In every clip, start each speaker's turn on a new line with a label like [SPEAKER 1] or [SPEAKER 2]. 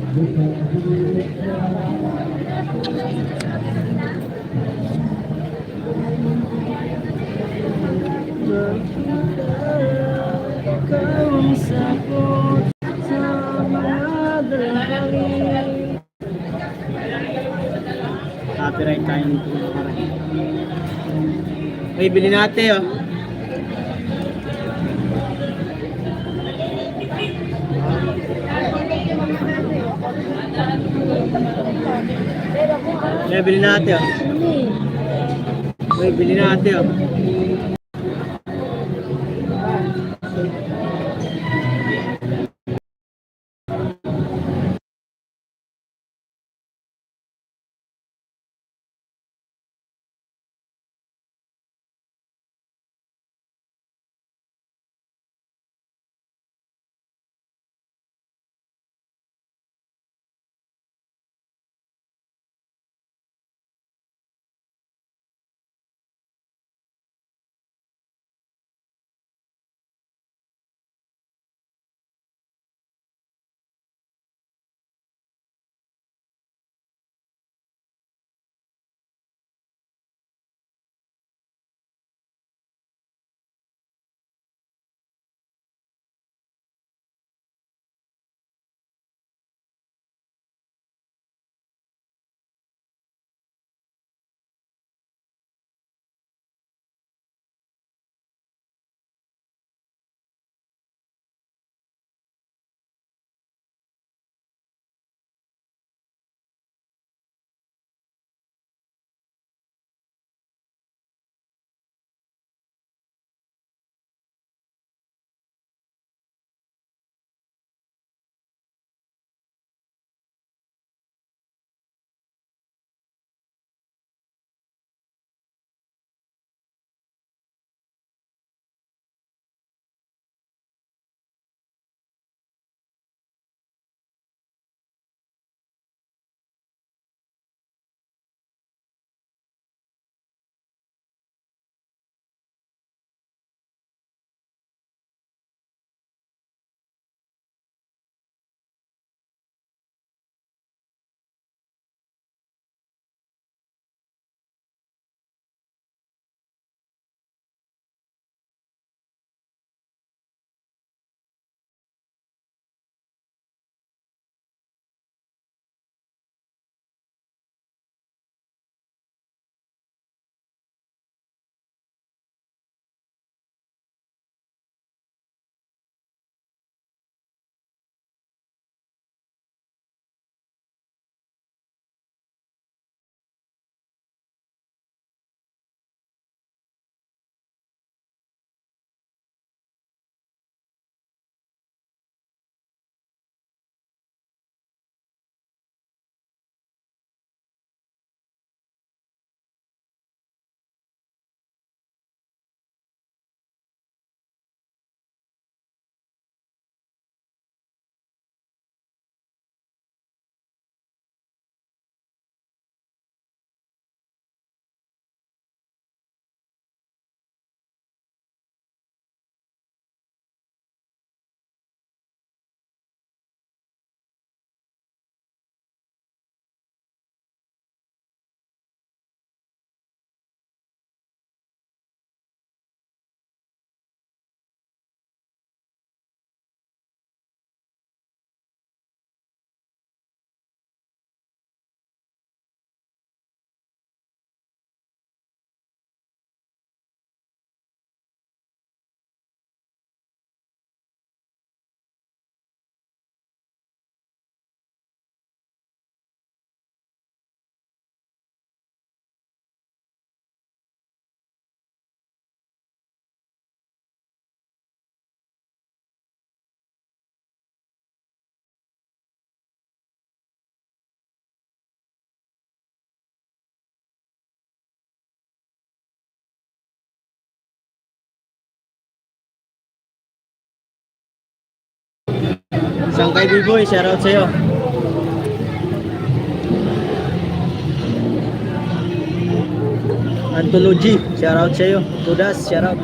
[SPEAKER 1] Ikaw ang sagot sa mga dalangin. Copyright tayo nito. Ay, bili natin oh. Ay, bili natin oh. Ay, bili natin oh. Sangkay B-Boy, shoutout sa'yo. Anthology, shoutout sa'yo. Tudas, shoutout.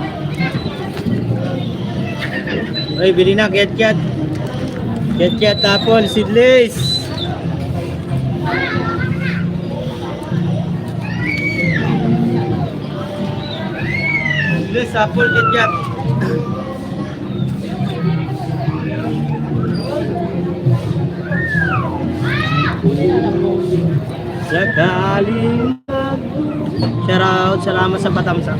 [SPEAKER 1] Ay, bili na, Kiat Kiat. Kiat Kiat, Apple, Seedless. Seedless apple ketchup. Sakaling shoutout, salamat sa patamsa.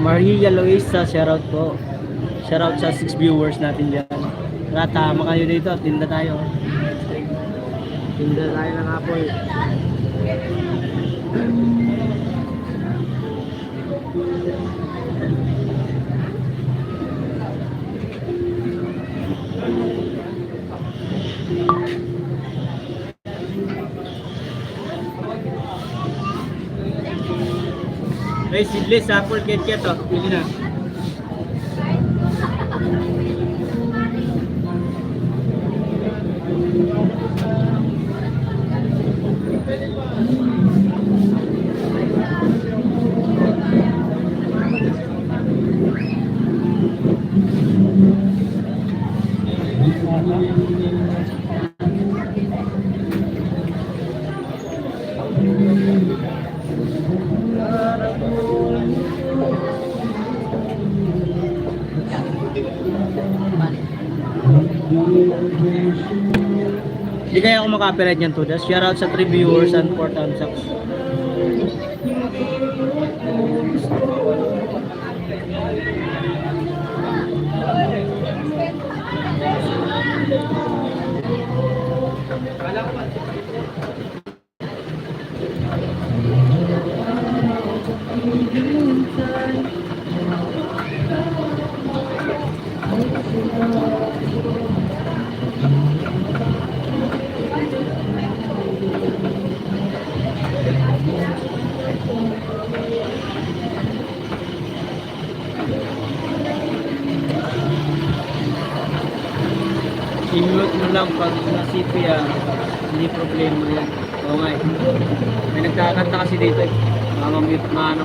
[SPEAKER 1] Maria Luisa, shoutout po. Shoutout sa 6 viewers natin dyan. Tara, tama kayo dito. Tinda tayo. Tinda tayo ng apple. May seedless apple ketchup to. Pili na. Hindi kaya ako maka-copyright niyan to. Shoutout sa 3 viewers and 4 thumbs up. I-mute mo lang pag nasipi hindi problema yan. Oo nga eh. May nagkakanta kasi dito eh. Mamamute, maano.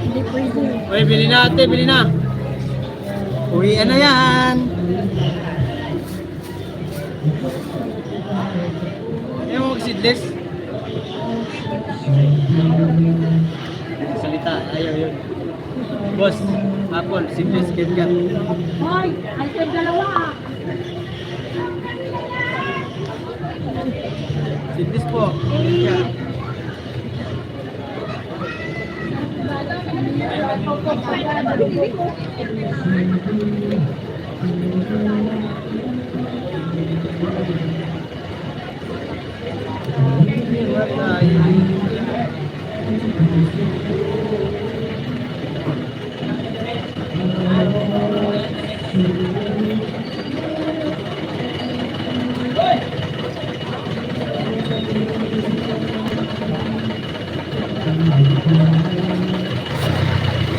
[SPEAKER 2] Hindi pwede.
[SPEAKER 1] Uy, bili na ate, bili na. Uy, ano yan? Ayaw mo mag-seedless? Salita, ayaw yun. Boss, apple, seedless, KitKat.
[SPEAKER 2] Hoy, ay dalawa.
[SPEAKER 1] Seedless po, KitKat.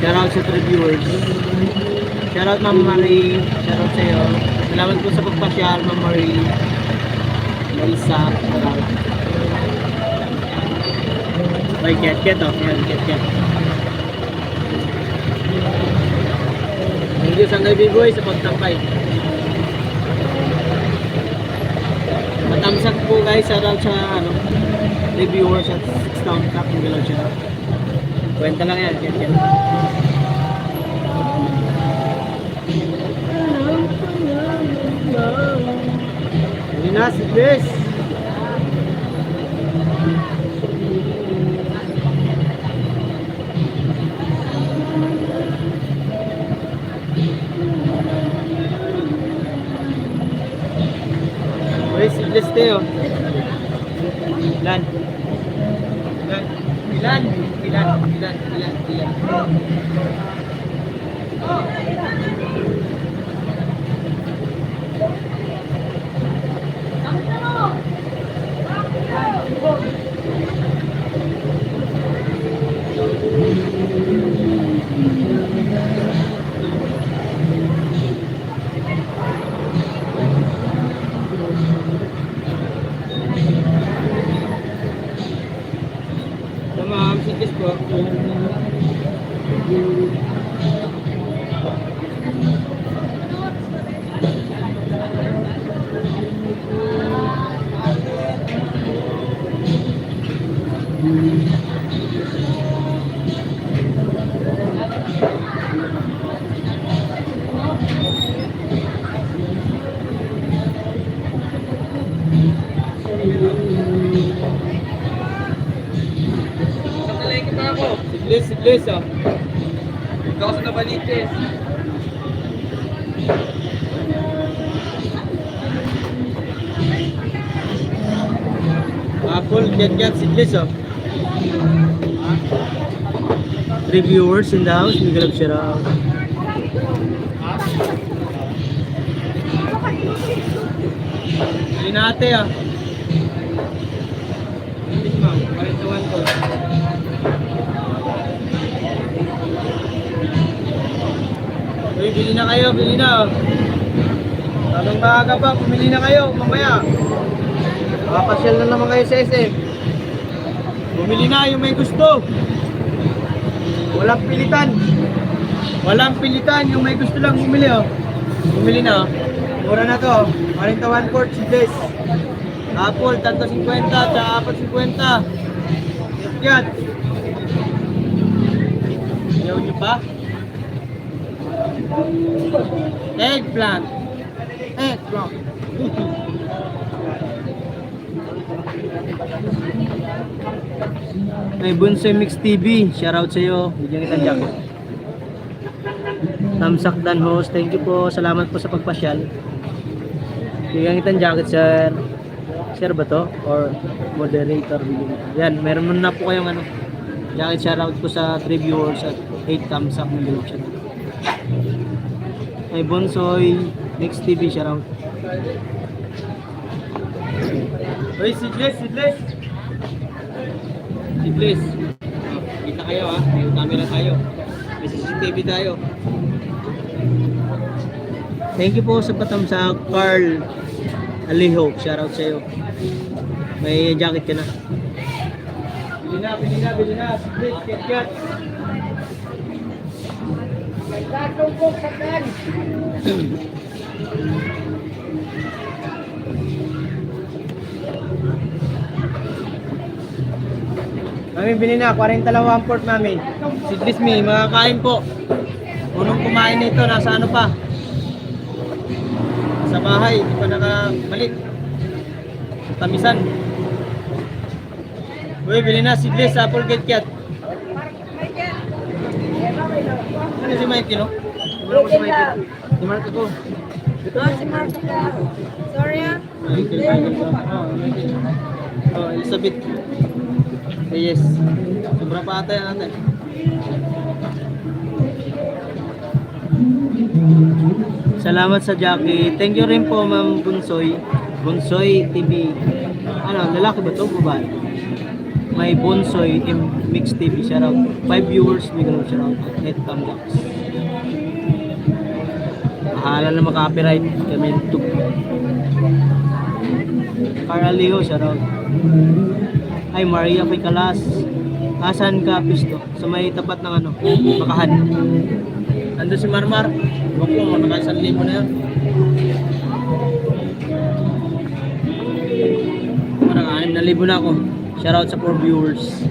[SPEAKER 1] Shoutout sa reviewers. Shoutout Ma'am Marie. Shoutout sa iyo. Salamat po sa pagpasyal, Ma'am Marie. Marisa. May ket-ket oh. Yan, ket-ket. Thank you sa Biboy sa pagtampay. Matamsak po guys. Shoutout sa reviewers at 6 Town Cup. Yung galaw siya. Kwenta lang yan, ket-ket. Linas, please. Where's seedless tayo? Ilan? Ilan? Ma'am, seedless po. Seedless oh. Ikaw sa nabalitis. Apple, ket-ket, seedless oh. Reviewers in the house, Miguel Abshira. Hindi natin ah. Hindi ma'am, 41 ko. Uy, bili na kayo, bili na. Tanong maaga pa, pumili na kayo, mamaya. Makapasyal na naman kayo sa SM. Bumili na yung may gusto. Walang pilitan. Walang pilitan, yung may gusto lang bumili oh. Bumili na oh. Mura na to, 41 quart seedless. Apple, 3.50, tsaka 4.50. Yan. Ayaw nyo pa? Eggplant. May Bunsoy Mix TV. Shoutout sa iyo. Bigyan kita jacket. Tamsak Dan host. Thank you po. Salamat po sa pagpasyal. Bigyan kita jacket, sir. Sir ba to? Or moderator? Yan. Meron na po kayong jacket. Shoutout po sa 3 viewers at 8 tamsak ng group chat. May Bunsoy Mix TV. Shoutout. Uy, seedless. Seedless. Kita kayo ha. May camera tayo. May CCTV tayo. Thank you po sa patamsak, Carl Aliho. Shoutout sa iyo. May jacket ka na. Bili na. Seedless, ket-ket.
[SPEAKER 2] Gatumpok sa kan.
[SPEAKER 1] Mami, bili na. 40 lang 1/4, mami. Seedless me, makakain po. Unang kumain nito, nasa ano pa? Sa bahay, hindi pa nakabalik. Tamisan. Uy, bili na. Seedless, apple KitKat. Ano si Mikey, no? Wala ko si Mikey. Si Mark ako.
[SPEAKER 2] Si Marco. Sorry ah.
[SPEAKER 1] Oh, Elizabeth. Yes. Sobra pa ata yan natin. Salamat sa Jackie. Thank you rin po, Ma'am Bunsoy. Bunsoy TV. Ano, lalaki ba to? Babae? May Bunsoy Mix TV. Shoutout. 5 viewers. Bigyan mo shoutout. Net thumbs up. Bahala na maka-copyright kami YouTube. Carla Leo, shoutout. Ay, Maria Picalas. Asan ka, Pisto? Sa may tapat ng ano, Makahan. Ando si Marmar. Huwag mo, naka 1,000 na yun. Parang 6,000 na ako. Shoutout sa 4 viewers.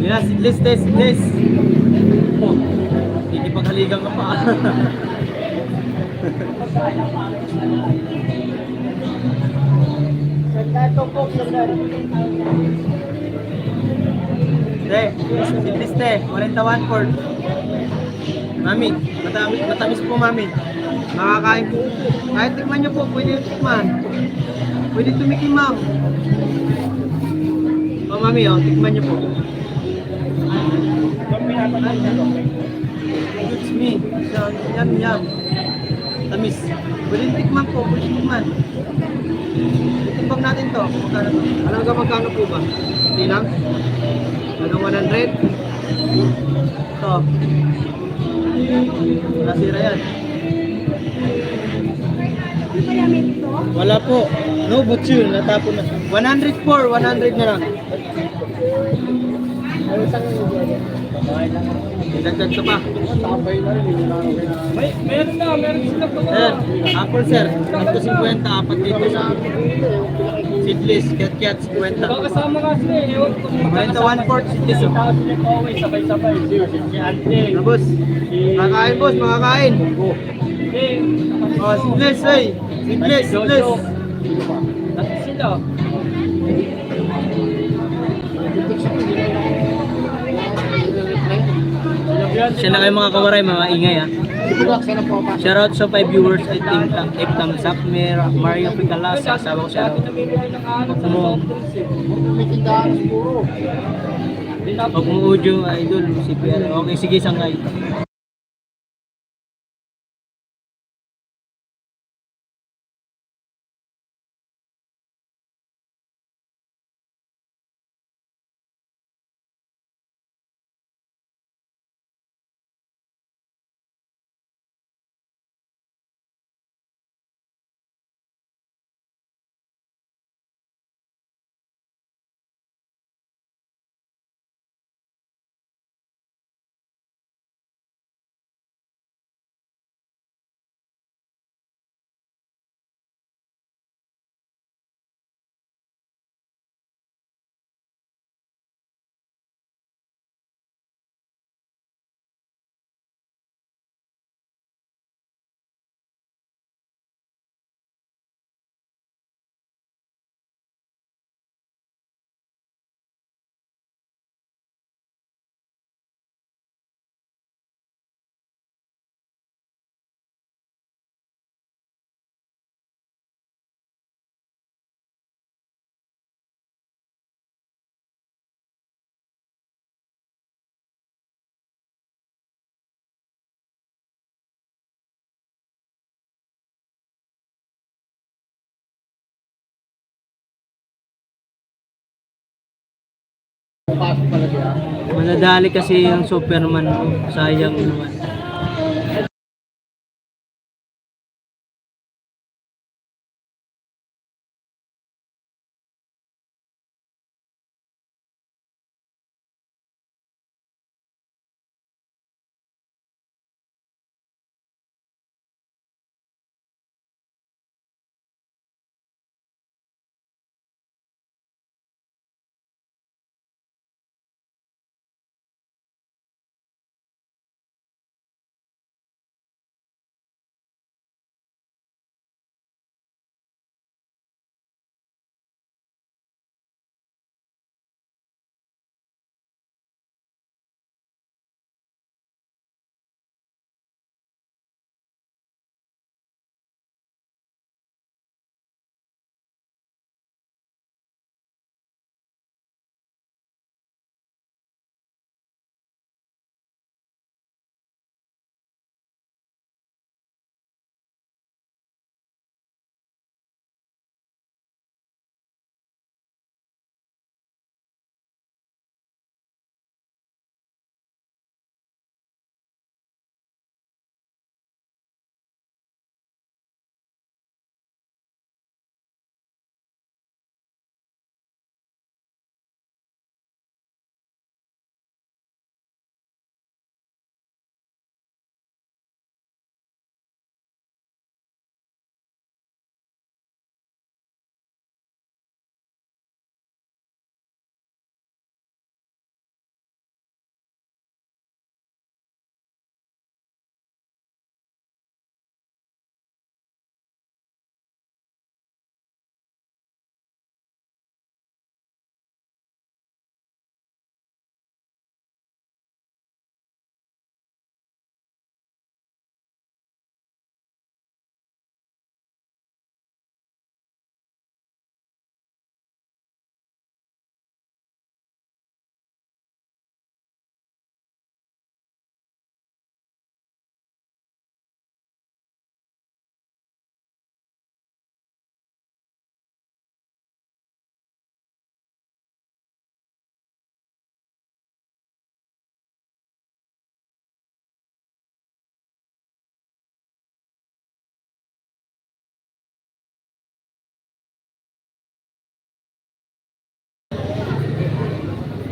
[SPEAKER 1] Yun na, seedless test, seedless. Oh, ikipaghaligang ka pa.
[SPEAKER 2] Gatumpok sa kan.
[SPEAKER 1] Seedless te, 41/4. Mami, matamis po, mami. Makakain po. Kahit tikman nyo po, pwede yung tikman. Pwede tumikim, ma'am. O, mami, o, tikman nyo po. It's me. So, yum, yum. Tamis. Pwede tikman po, pwede tikman. Itimbang natin to. Magkano to? Alam ka magkano po ba? Hindi lang? Anong 100? Ito. Nasira yan. Wala po. No, but yun. Natapon na. 104. 100 na lang. Dagdag ka pa.
[SPEAKER 3] Meron sila po.
[SPEAKER 1] Sir, apple sir. Ito 50. Apat dito sa seedless. Cat 50.
[SPEAKER 3] Kasama ka sila eh. Ewan ko kung
[SPEAKER 1] 1/4 seedless. Oh.
[SPEAKER 3] Tapos sila po away, sabay-sabay. Si Ante.
[SPEAKER 1] Na boss. Makakain boss, makakain. Oh, seedless eh. Seedless, seedless.
[SPEAKER 3] At sila.
[SPEAKER 1] Siya na kayo mga kawaray, mga ingay ha. Shoutout sa 5 viewers ay Team Thumbs Up, Mario Picalas, asawa ko siya. Huwag mo audio, idol, si Pierre. Okay, sige, sangay. Manadali kasi yung Superman ko. Sayang naman.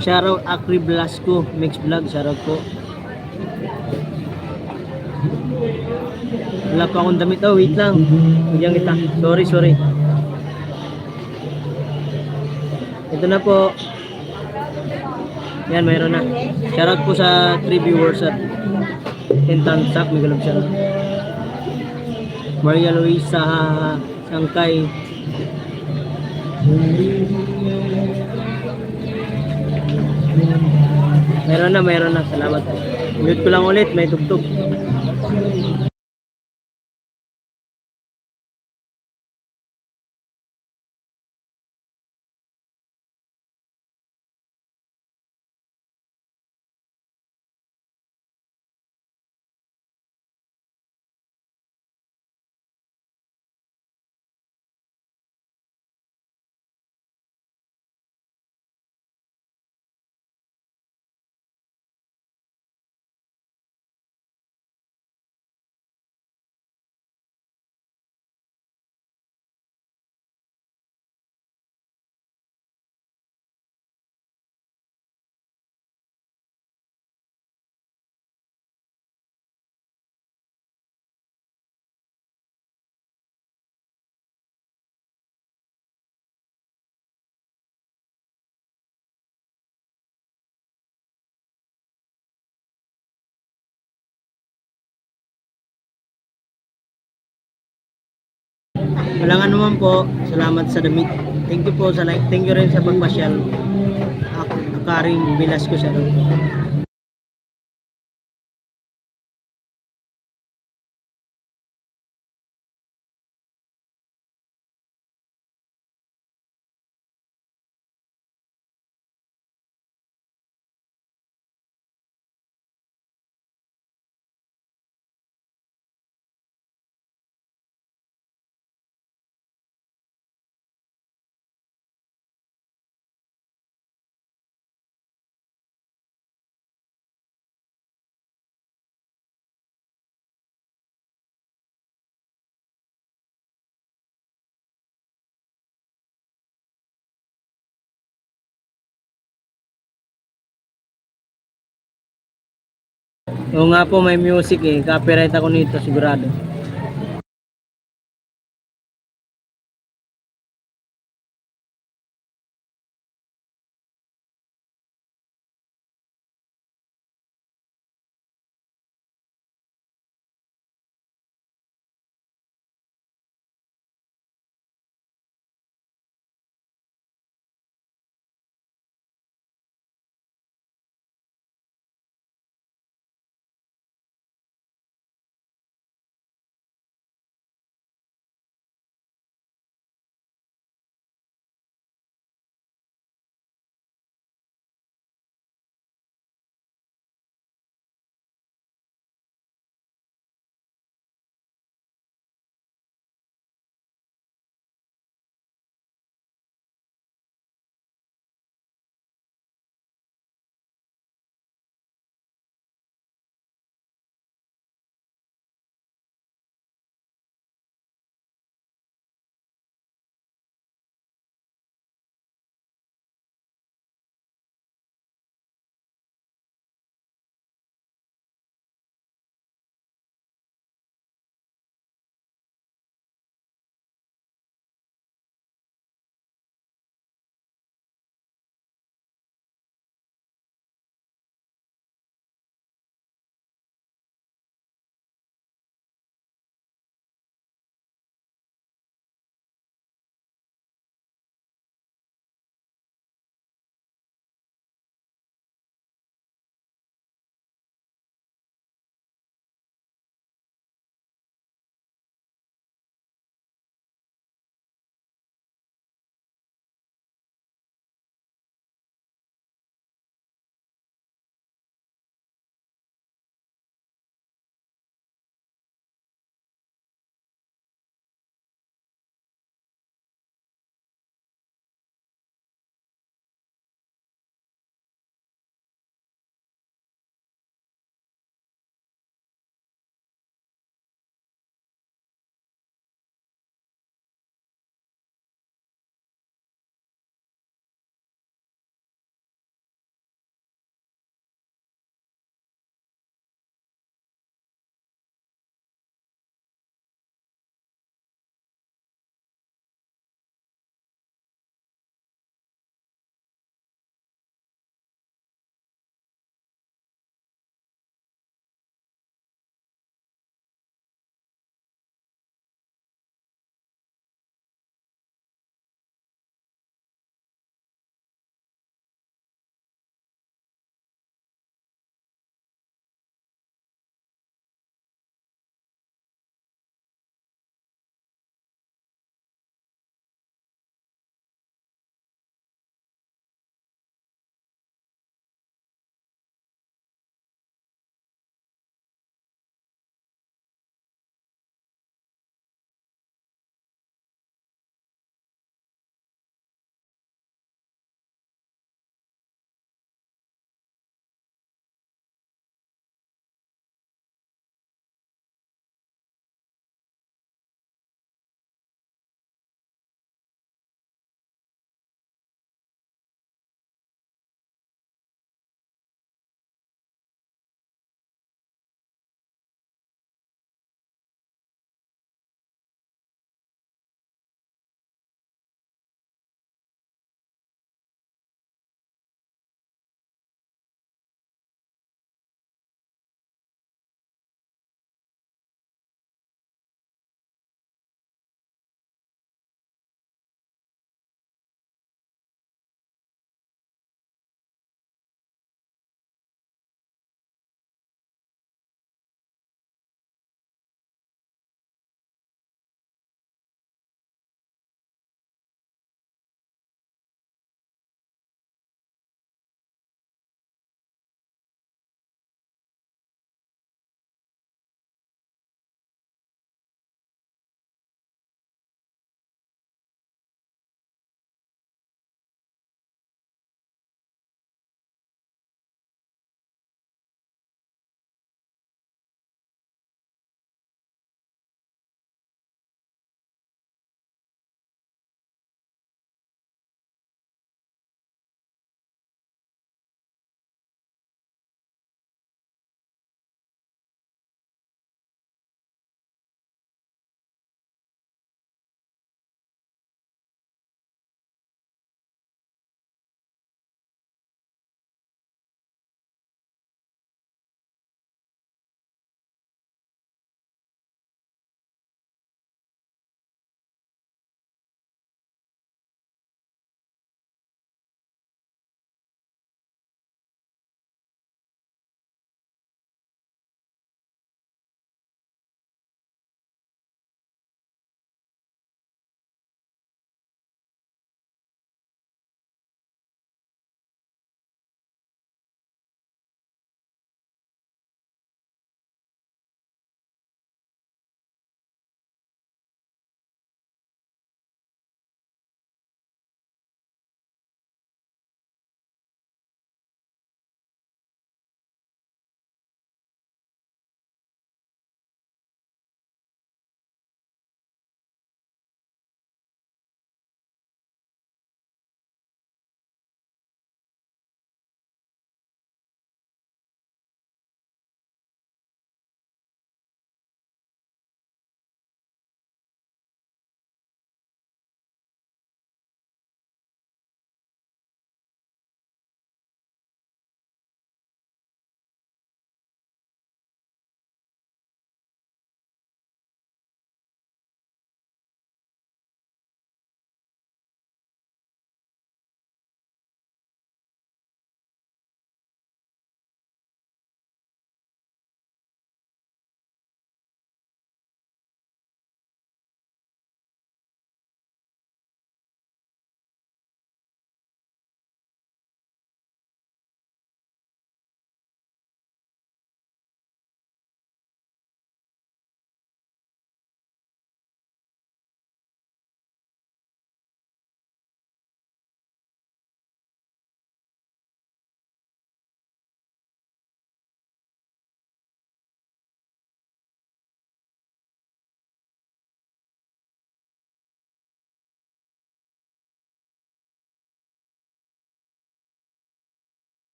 [SPEAKER 1] Shoutout Acri Blasco, Mix Vlog, shoutout po. Wala pa akong damit. Oh, wait lang. Bigyan kita. Sorry. Ito na po. Yan, mayroon na. Shoutout po sa 3 viewers at Tentansak, may galap siya. Maria Luisa Sangkay. Mayroon na. Salamat. Mute ko lang ulit, may tugtog. Walang anuman po. Salamat sa damit. Thank you po sa like. Thank you rin sa pagpasyal. Akaring Velasco siya. Oo nga po, may music eh. Copyright ako nito sigurado.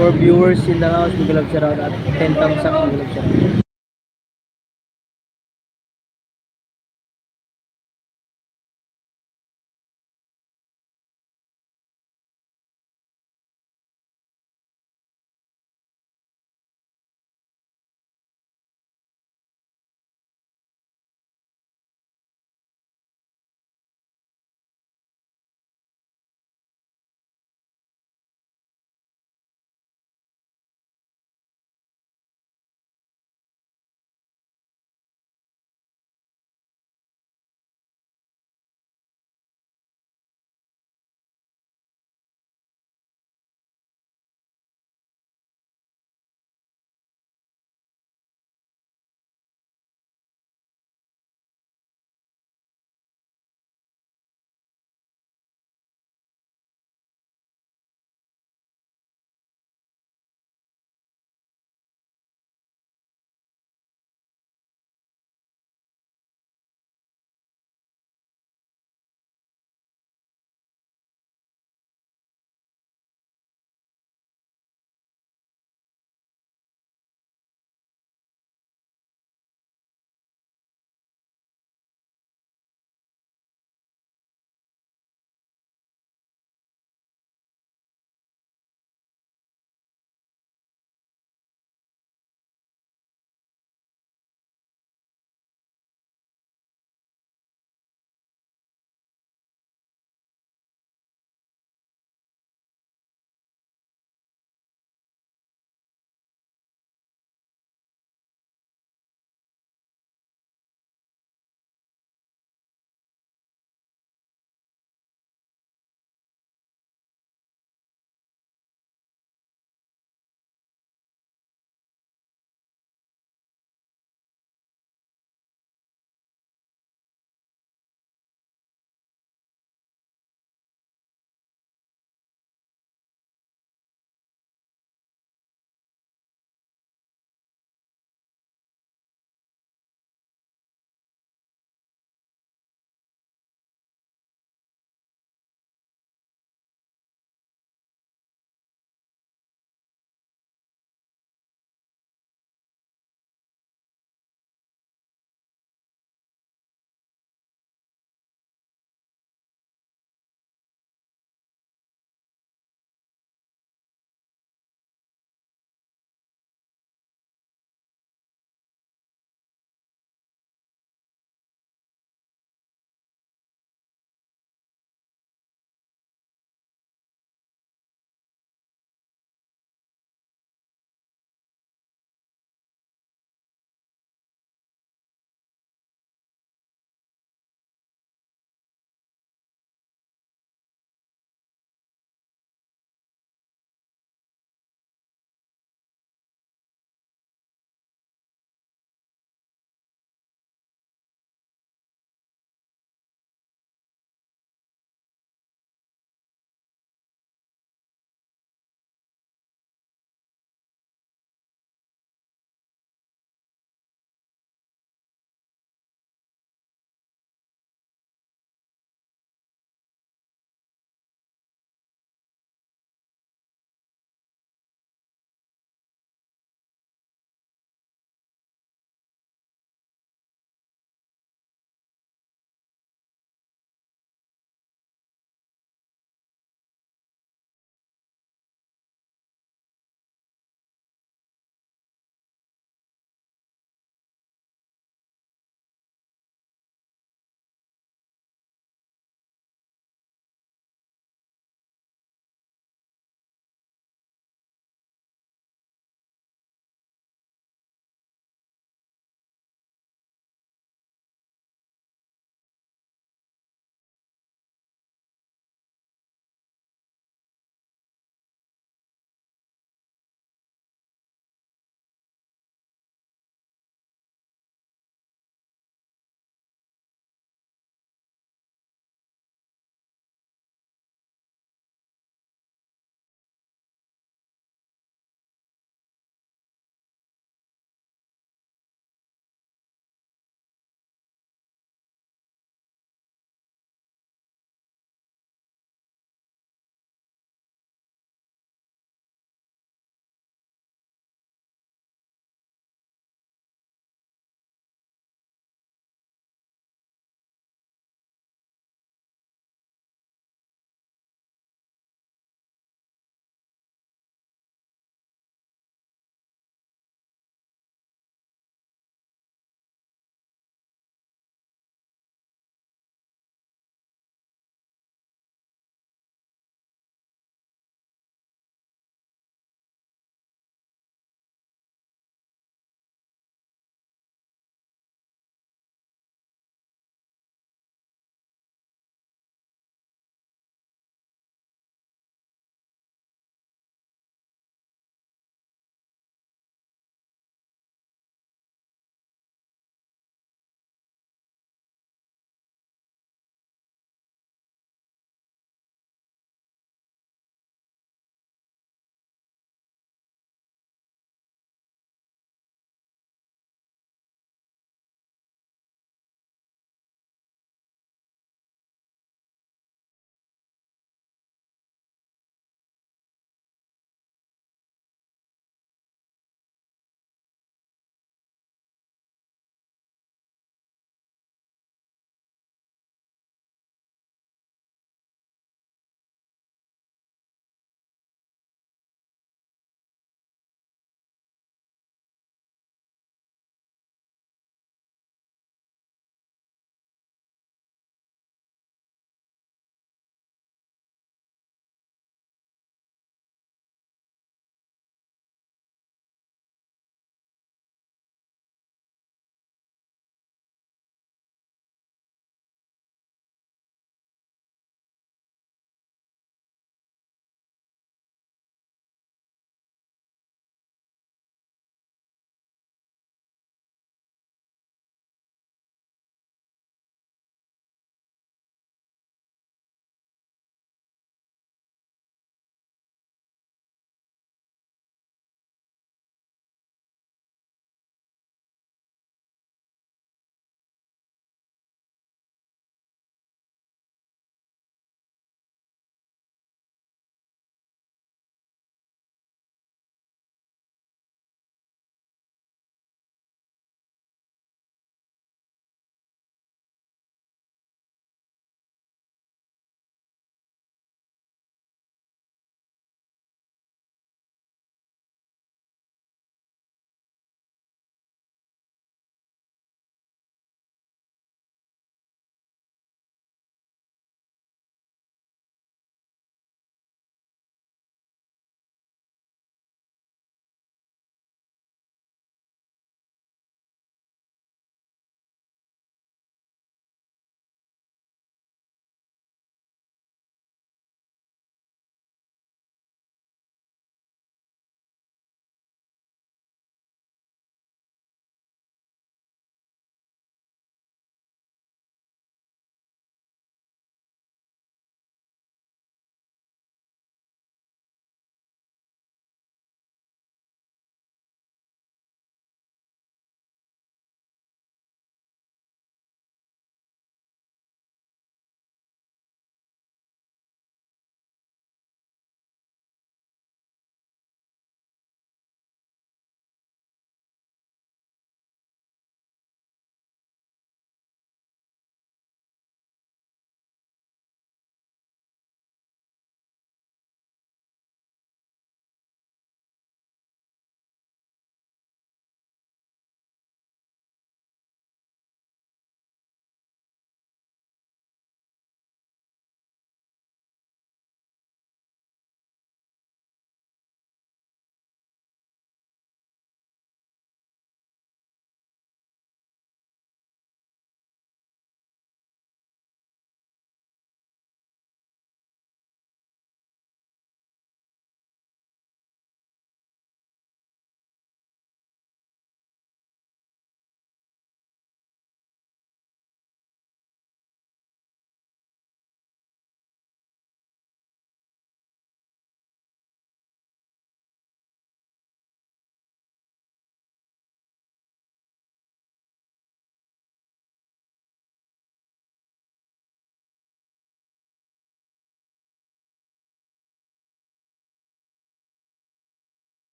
[SPEAKER 1] For viewers in the house, big love shout out at 10 thumbs up, big love shout out.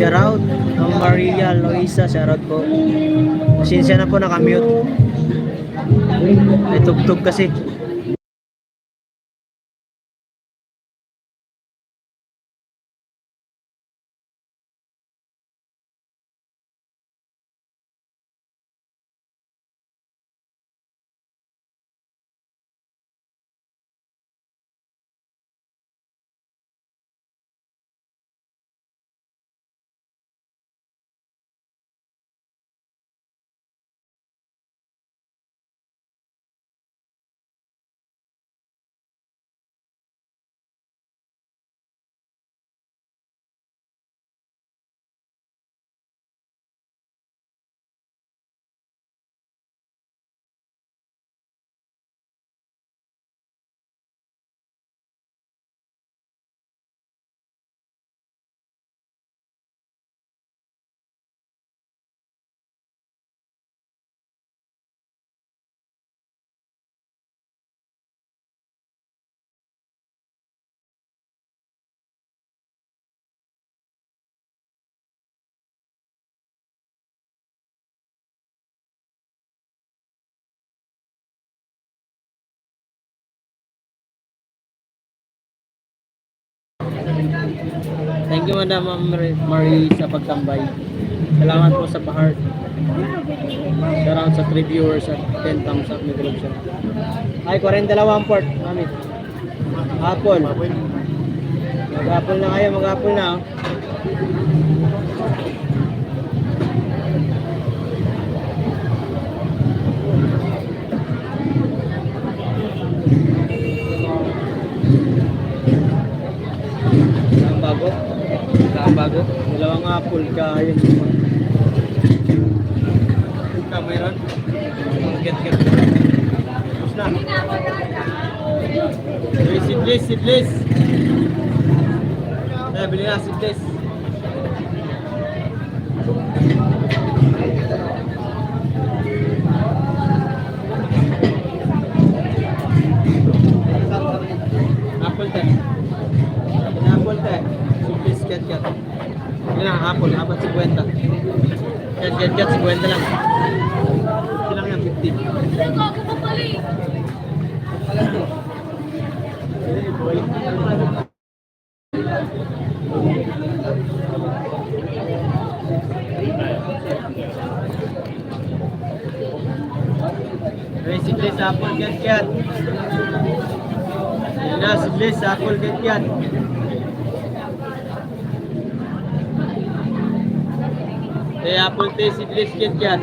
[SPEAKER 1] Shoutout, Ma'am Maria Loisa, shoutout po. Pasensya na po, nakamute. May tugtog kasi. Thank you, Madam Marie, sa pagtambay. Salamat po sa pa-heart. Shoutout sa 3 viewers at 10 thumbs up na group siya. Ay, 42 ang port, mami. Apple. Mag-apple na kayo, mag-apple na. Oh. Bago. Bago. Dalawang apple ka yun. Ika mayroon. Get. Tapos na. Seedless. Bili na seedless. Apple teh. Apple teh. Seedless get. Ini lang apple 50. Get 50 lang. Ilang yan 50. Seedless apple get. Yan na, seedless apple get. Apple tea seedless get.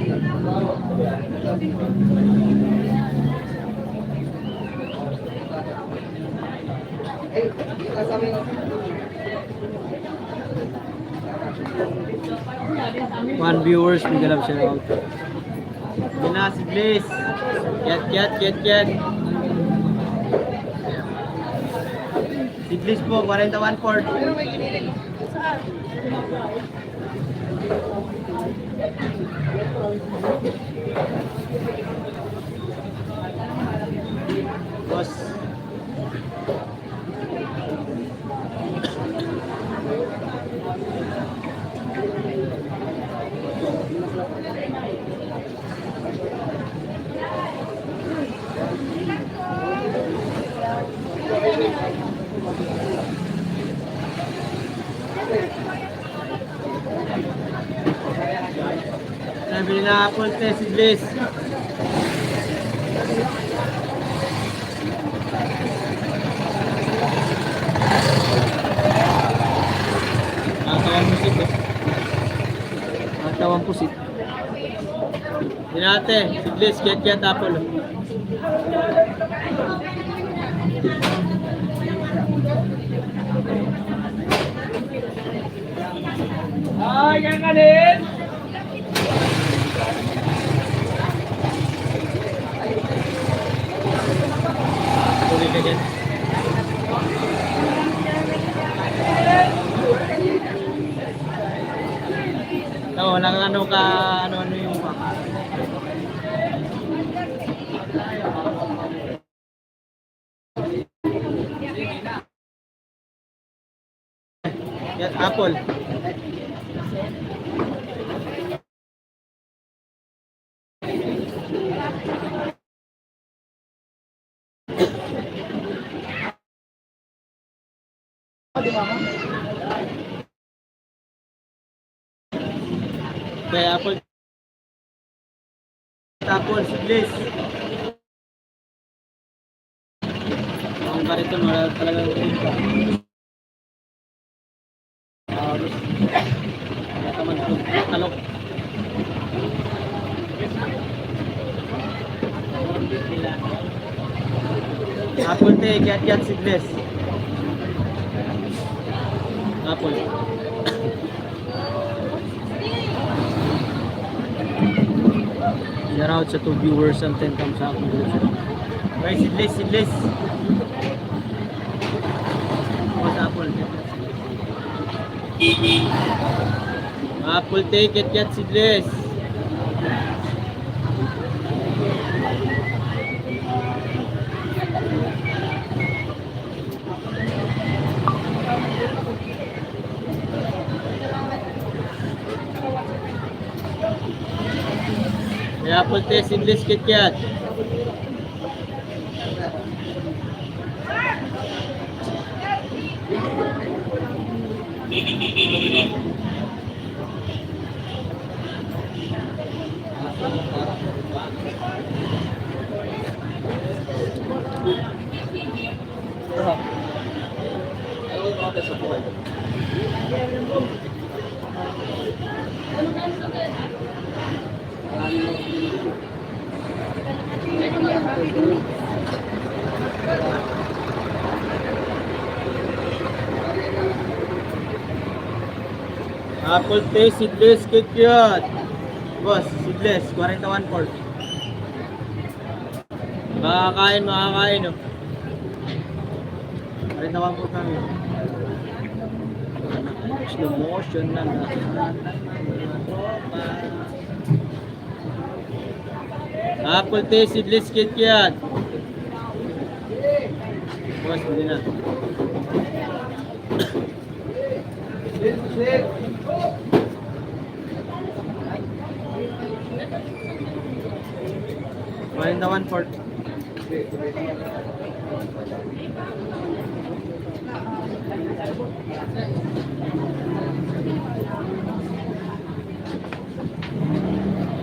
[SPEAKER 1] One viewers, may galap siya out. Yan na, seedless. Get. Seedless po, 41 port. Boss. Nabili na apple teh seedless. Tawang pusit. Dinate, seedless get apple.
[SPEAKER 3] Yan ka din!
[SPEAKER 1] Tuloy ka dyan. Wala kang ano yung Get apple. Okay, apple. Apple, seedless. Ang kariton, wala talagang tinta. Wala ka man kung talok. Apple te, kiat seedless. Apple. Shout out sa 2 viewers and 10 thumbs up. Okay, seedless. What's apple? Apple te, kiat seedless. Apple te, seedless kiat. Apple te, seedless kiat. Boss, seedless, 41 port. Makakain, no? 41 port kami. Slow motion na lahat. Apple te, seedless kiat. Boss, hindi na. Paling na 1/4.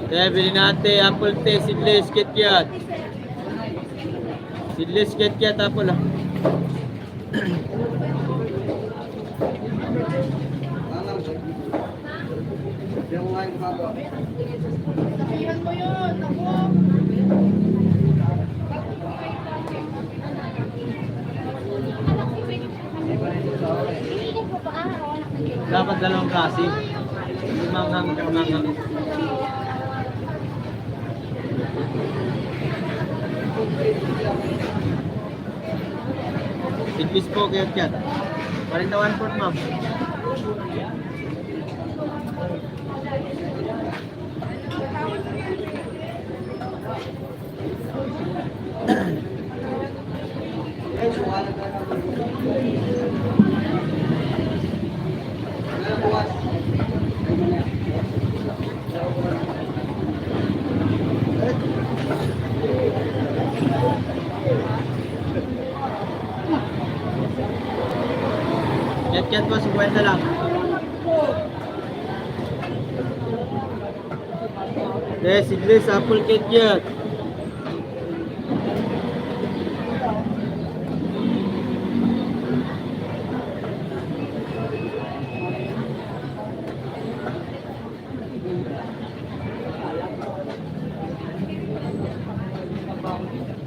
[SPEAKER 1] Kaya bilhin natin apple te, seedless kiat. Seedless kiat apple ah.
[SPEAKER 2] Iwan mo yun, ako.
[SPEAKER 1] Dapat dalawang klase. Mangang. Seedless po kiat. Paling na 1/4 ma'am. Kiat po, 50 lang. Seedless apple kiat.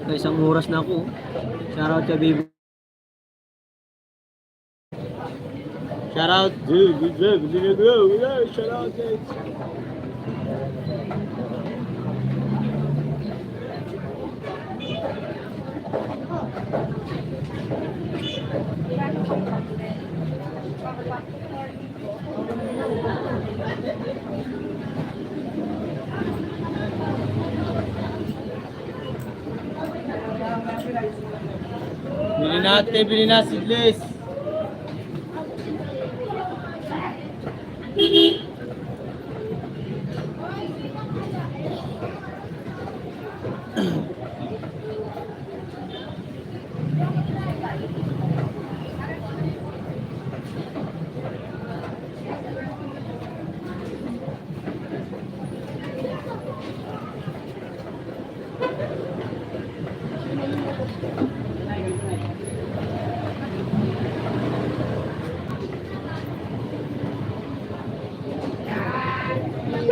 [SPEAKER 1] Isang oras na ako. Shoutout kay baby. Shoutout. Shoutout guys. Bili na seedless.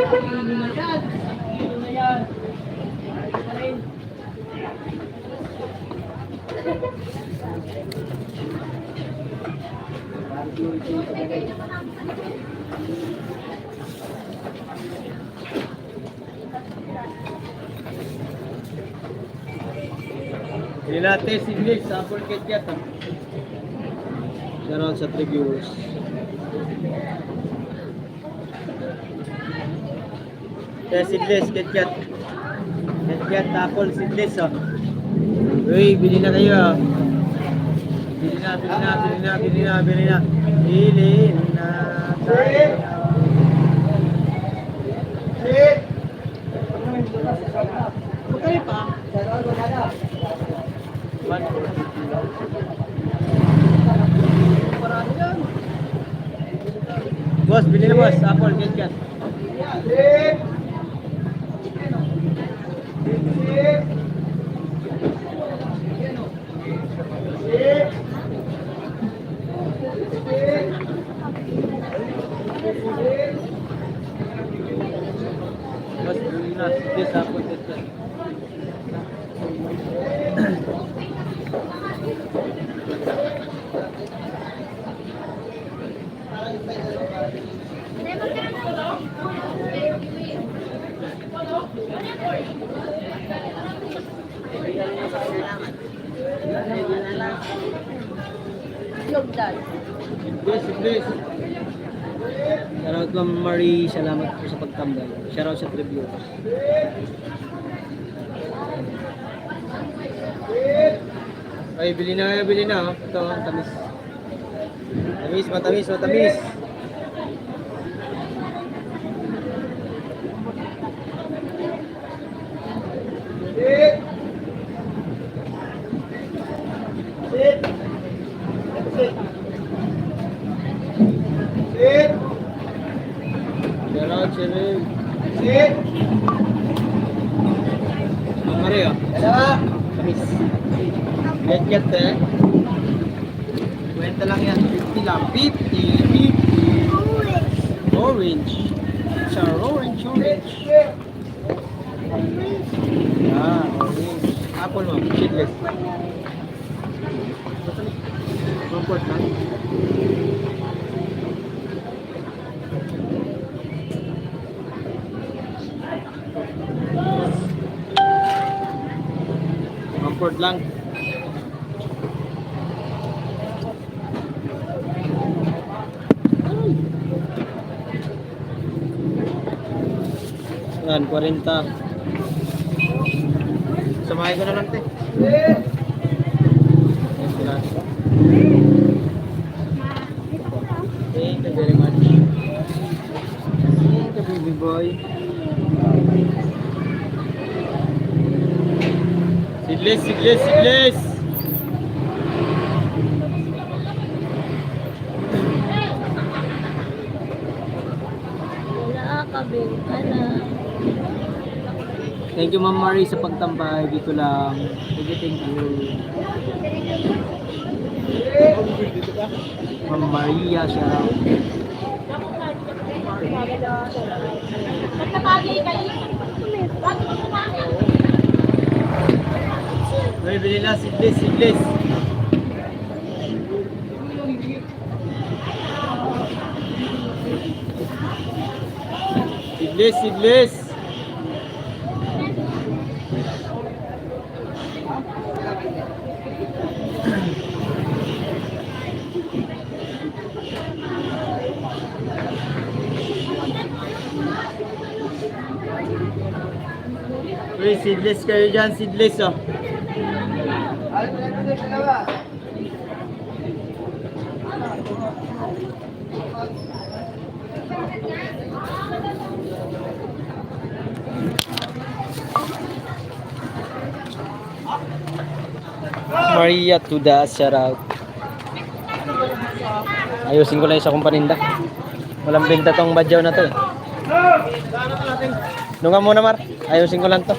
[SPEAKER 3] Hindi na yan. Hindi na yan. Ito pa rin.
[SPEAKER 1] Hindi natin English, sample KitKat. Shoutout sa 3 viewers. Seedless, KitKat. KitKat, apple, seedless, oh. Uy, bili na kayo, ah. Bili na tayo. Magkano pa? Boss, bili na boss, apple, KitKat. Boss, bili na, this apple, KitKat. Please. Shoutout Ma'am Marie, salamat po sa pagtambay. Shoutout sa review. Ay, bili na. Oh. Ito, ang tamis. Matamis. Shoutout sa review. Ma'am Marie, oh. Tamis. Get eh. Kwenta lang yan. 50 lang. 50. Orange. It's our orange. Ah, orange. Apple mo. Seedless. Comfort lang. Comfort lang. Yan, 40. Samahin ko na lang, te. Thank you very much. Thank you, baby boy. Seedless. Thank you, Ma'am Marie, sa pagtambay. Dito lang. Thank you. Ma'am Maria, shoutout. May bili na, seedless. Seedless. Uy, seedless kayo dyan, seedless, oh. Maria Tuda, shoutout. Ayusin ko lang isa kong paninda. Walang benta tong badyaw na to eh. Nunga muna, Mar. Ayusin ko lang to.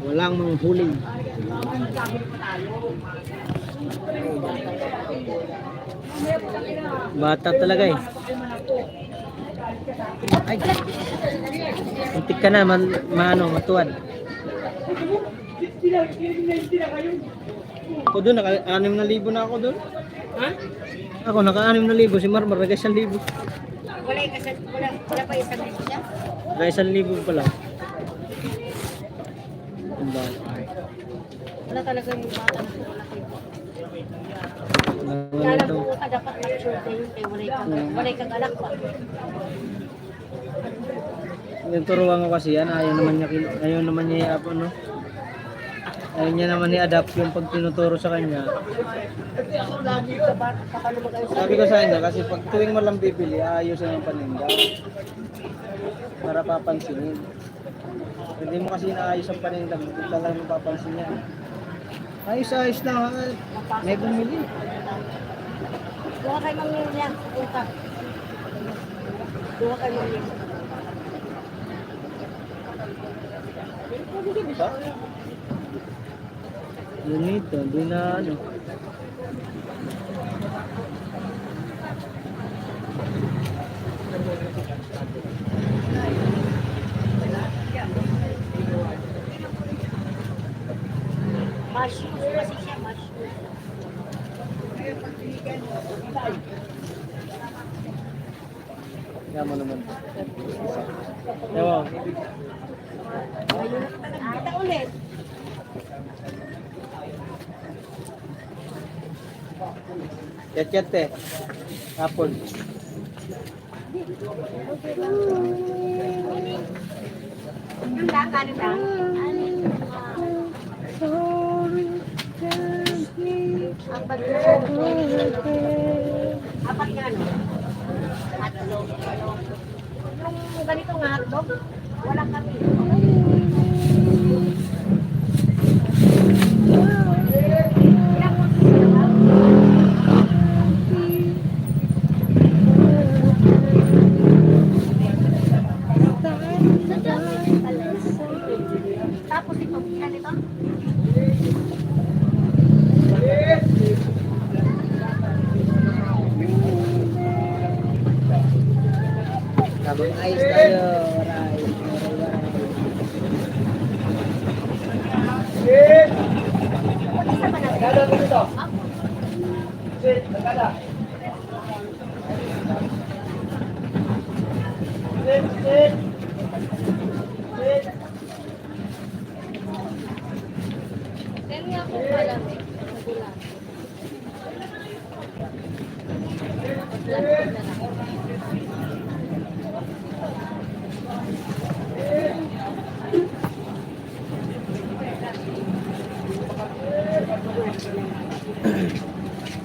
[SPEAKER 1] Walang manghuli. Bata talaga eh. Ay. Muntik ka na matuwad. Ako doon, naka-6,000 na ako doon.
[SPEAKER 2] Ha?
[SPEAKER 1] Ako, naka-6,000. Si Marmar, naka-1,000.
[SPEAKER 2] Wala pa isang libo siya?
[SPEAKER 1] Naka-1,000 pa lang. Ang bata.
[SPEAKER 2] Wala talaga yung bata.
[SPEAKER 1] Wala
[SPEAKER 2] Alam
[SPEAKER 1] ito.
[SPEAKER 2] mo ka dapat mature na yun kaya walay kang alak pa.
[SPEAKER 1] Yung turuan ko kasi yan, ayaw naman niya ano. Ayaw niya naman i-adapt yung pag tinuturo sa kanya.
[SPEAKER 2] Kasi ako lagi sa bata pa paano mag-ayos.
[SPEAKER 1] Sabi ko sa kanya, kasi pag tuwing mo lang bibili, aayusin ang paninda. Para papansinin. Hindi mo kasi inaayos ang paninda, bigla lang mo papansin niya. Ayos-ayos lang, may bumili.
[SPEAKER 2] Duha kay mamilya. Punta. Duha kay mamilya.
[SPEAKER 1] Diba? Yun ito, hindi na ano.
[SPEAKER 2] Mushroom kasi siya, mushroom.
[SPEAKER 1] Kaya mo naman. Ewa.
[SPEAKER 2] Kita ulit.
[SPEAKER 1] Yat-yat eh. Hapon.
[SPEAKER 2] Yung lang, ano lang? Apat na apat nga ano? Hotdog. Yung ganitong hotdog, wala kami. Ilang mo sila? Tapos ito, ano ito?
[SPEAKER 1] Habang ayos tayo.
[SPEAKER 2] Isa pa natin. Kaya ako pala.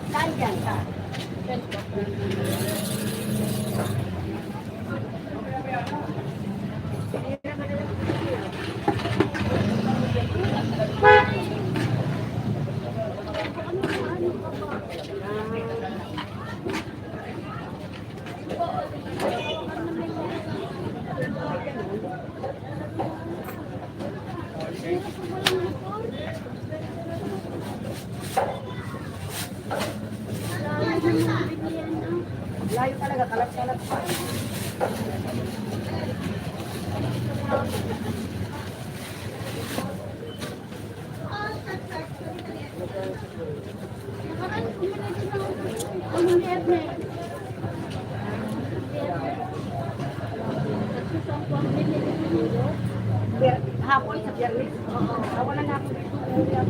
[SPEAKER 2] Saan dyan ka? Layo talaga, kalat-kalat pa. Hapon sa Biyernes. Wala na ako dito.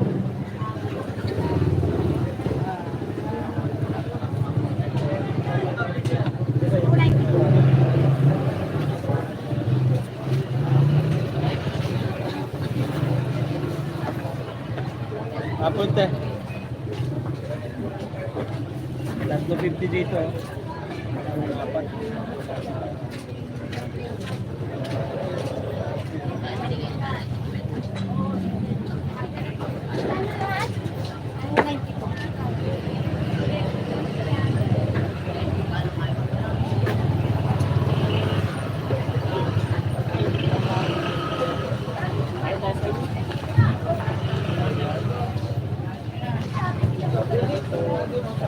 [SPEAKER 1] Hapon te. Last 250 dito. Apat. Uy,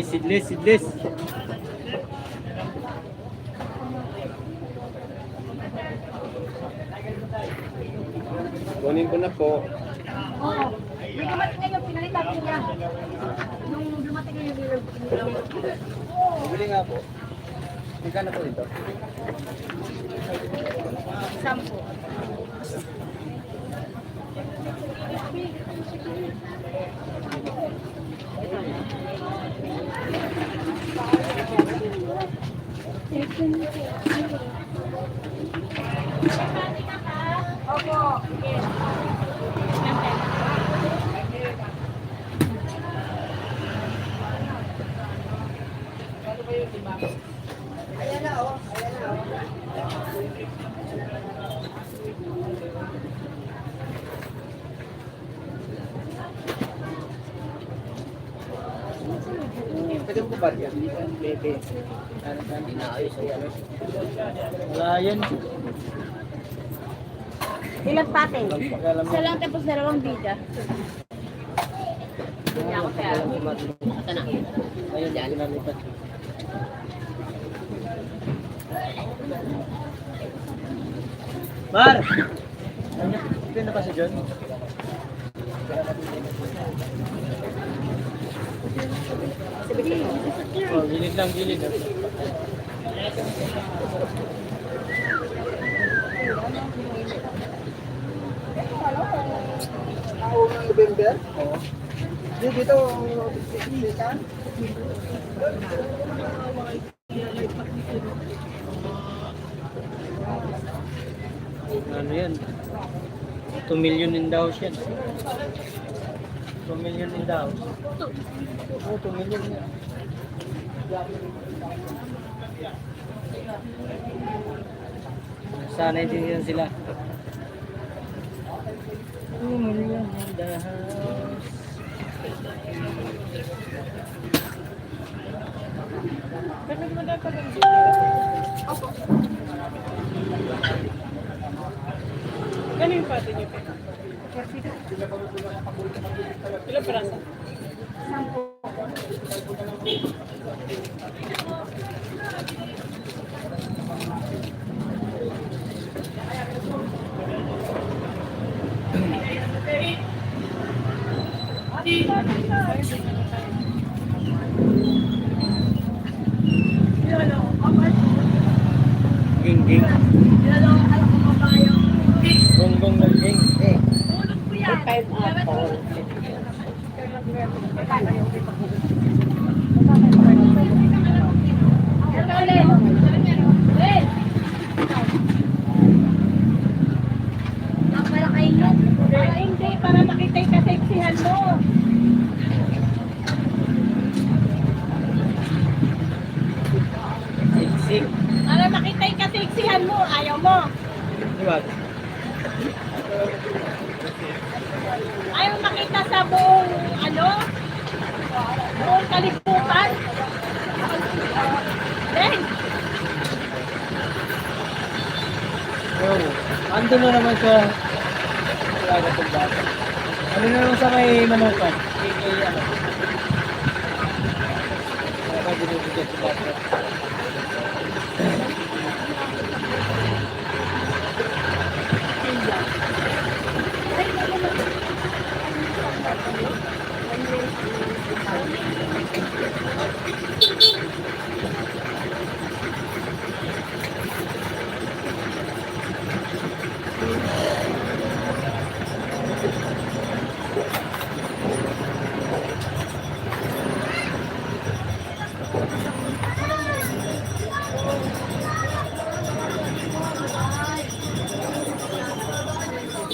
[SPEAKER 1] seedless, seedless. Kunin ko na po.
[SPEAKER 2] Oo. May dumating ngayon, pinalitan niya. Nung dumating ngayon,
[SPEAKER 1] Bibili nga po. Magkano po dito?
[SPEAKER 2] 10. Opo. Ayan na, oh. Ayan na, oh.
[SPEAKER 1] Pwede mo ba yan? Bebe. Hindi na ayos yan. Wala yan.
[SPEAKER 2] Ilang pate?
[SPEAKER 1] Pag-alam mo.
[SPEAKER 2] Isa lang tapos 2 bida. Hindi ako kaya.
[SPEAKER 1] Ito na. Ayun, yan. Nalipat. Mar! Ito na kasi dyan. Oh, gilid lang, gilid. Ako ng November? Oo. Dito, dito. Ano yan? 2 million in the house yan. 2 million in the house. Oo, 2 million yan. Sana din yan sila. 2 million in the house.
[SPEAKER 3] Ano yung pati niyo? Ilang peraso?
[SPEAKER 1] Ging-ging. Gonggong ng ging.
[SPEAKER 2] Hindi, para makita yung kaseksihan mo.
[SPEAKER 1] Siksik.
[SPEAKER 2] Para makita yung kaseksihan mo, ayaw mo.
[SPEAKER 1] Diba?
[SPEAKER 2] Ayaw makita sa buong, buong kaliputan. Then,
[SPEAKER 1] Oo. Ando na naman sa talaga itong bata. Ano na naman sa may manukan? Kay ano? Kaya ka binibigyan sa bata.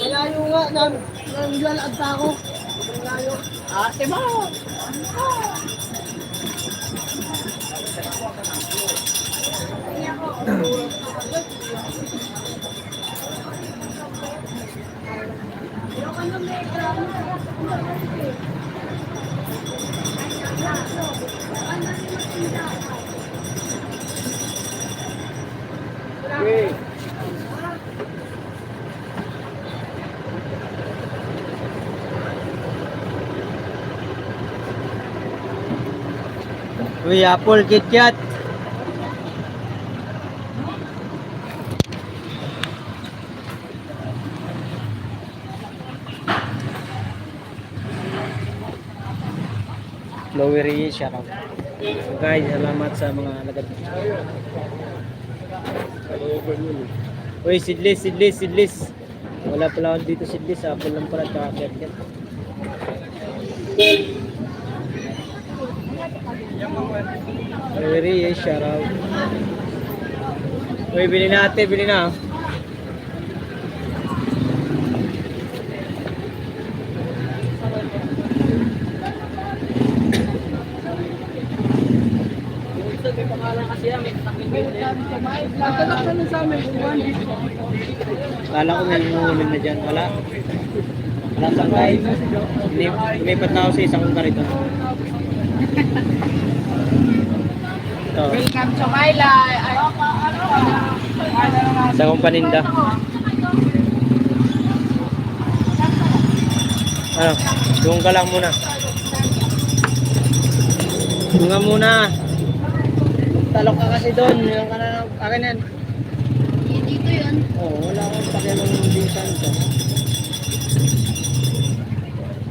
[SPEAKER 1] Malayo nga, naglalakad pa ako. Malayo. Ate mo! Okay. Uy, Apple KitKat. Flowery siya raw. So guys, salamat sa mga alagad. Uy, seedless. Wala pala ako dito seedless. Apple lang pala. Tsaka KitKat. Flowery siya raw. Uy, bili na. Kala ko may nanguhulog na dyan. Wala sa guys. Lumipat na ako sa isang karito. Ito.
[SPEAKER 2] Welcome to my life.
[SPEAKER 1] Sa akong paninda. Ano? Doon ka lang muna. Doon ka muna. Talok ka kasi doon. Yung ka na akin yan.
[SPEAKER 2] Dito yun.
[SPEAKER 1] Oo, wala akong pakialam ng binsan ko.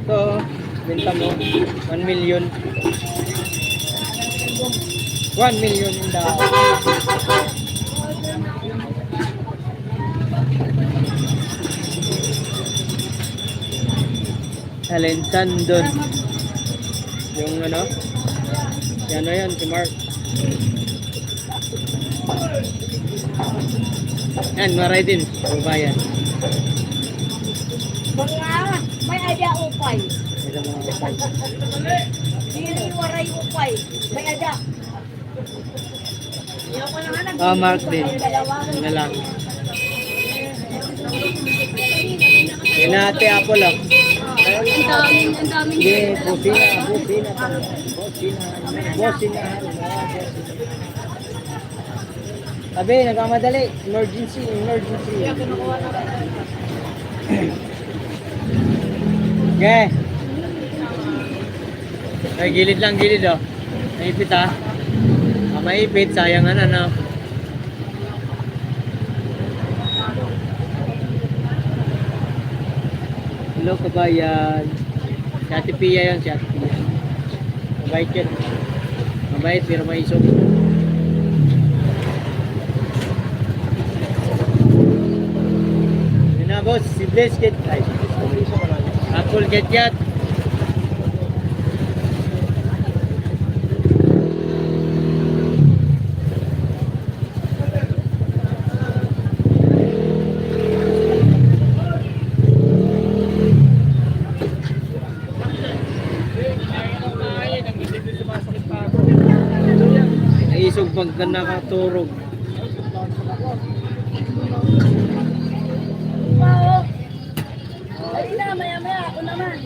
[SPEAKER 1] Ito, benta mo. 1 million. 1 million in daw. Alensan doon. Yung ano? Yan na yan, si Mark. Yan, maray din. Babayan.
[SPEAKER 2] Mga may ada upay.
[SPEAKER 1] Ito mga kapal.
[SPEAKER 2] Hindi waray upay. May ada.
[SPEAKER 1] Mark din. Yun na lang. Yan na ate, Apple ah.
[SPEAKER 2] Ang daming.
[SPEAKER 1] Sige, busina. Sabi, nagmamadali. Emergency. Okay. Ay, gilid oh. Maipit ah. Maipit, sayang no. Hello kabayan. Si Ate Pia yun, si Ate Pia. Mabait yun. Mabait pero may isog. Yun na boss, si Blaze Kit. Ay, Apple KitKat. Naisog pagka nakaturog.
[SPEAKER 2] Wow. Dali na, maya-maya. Ako naman.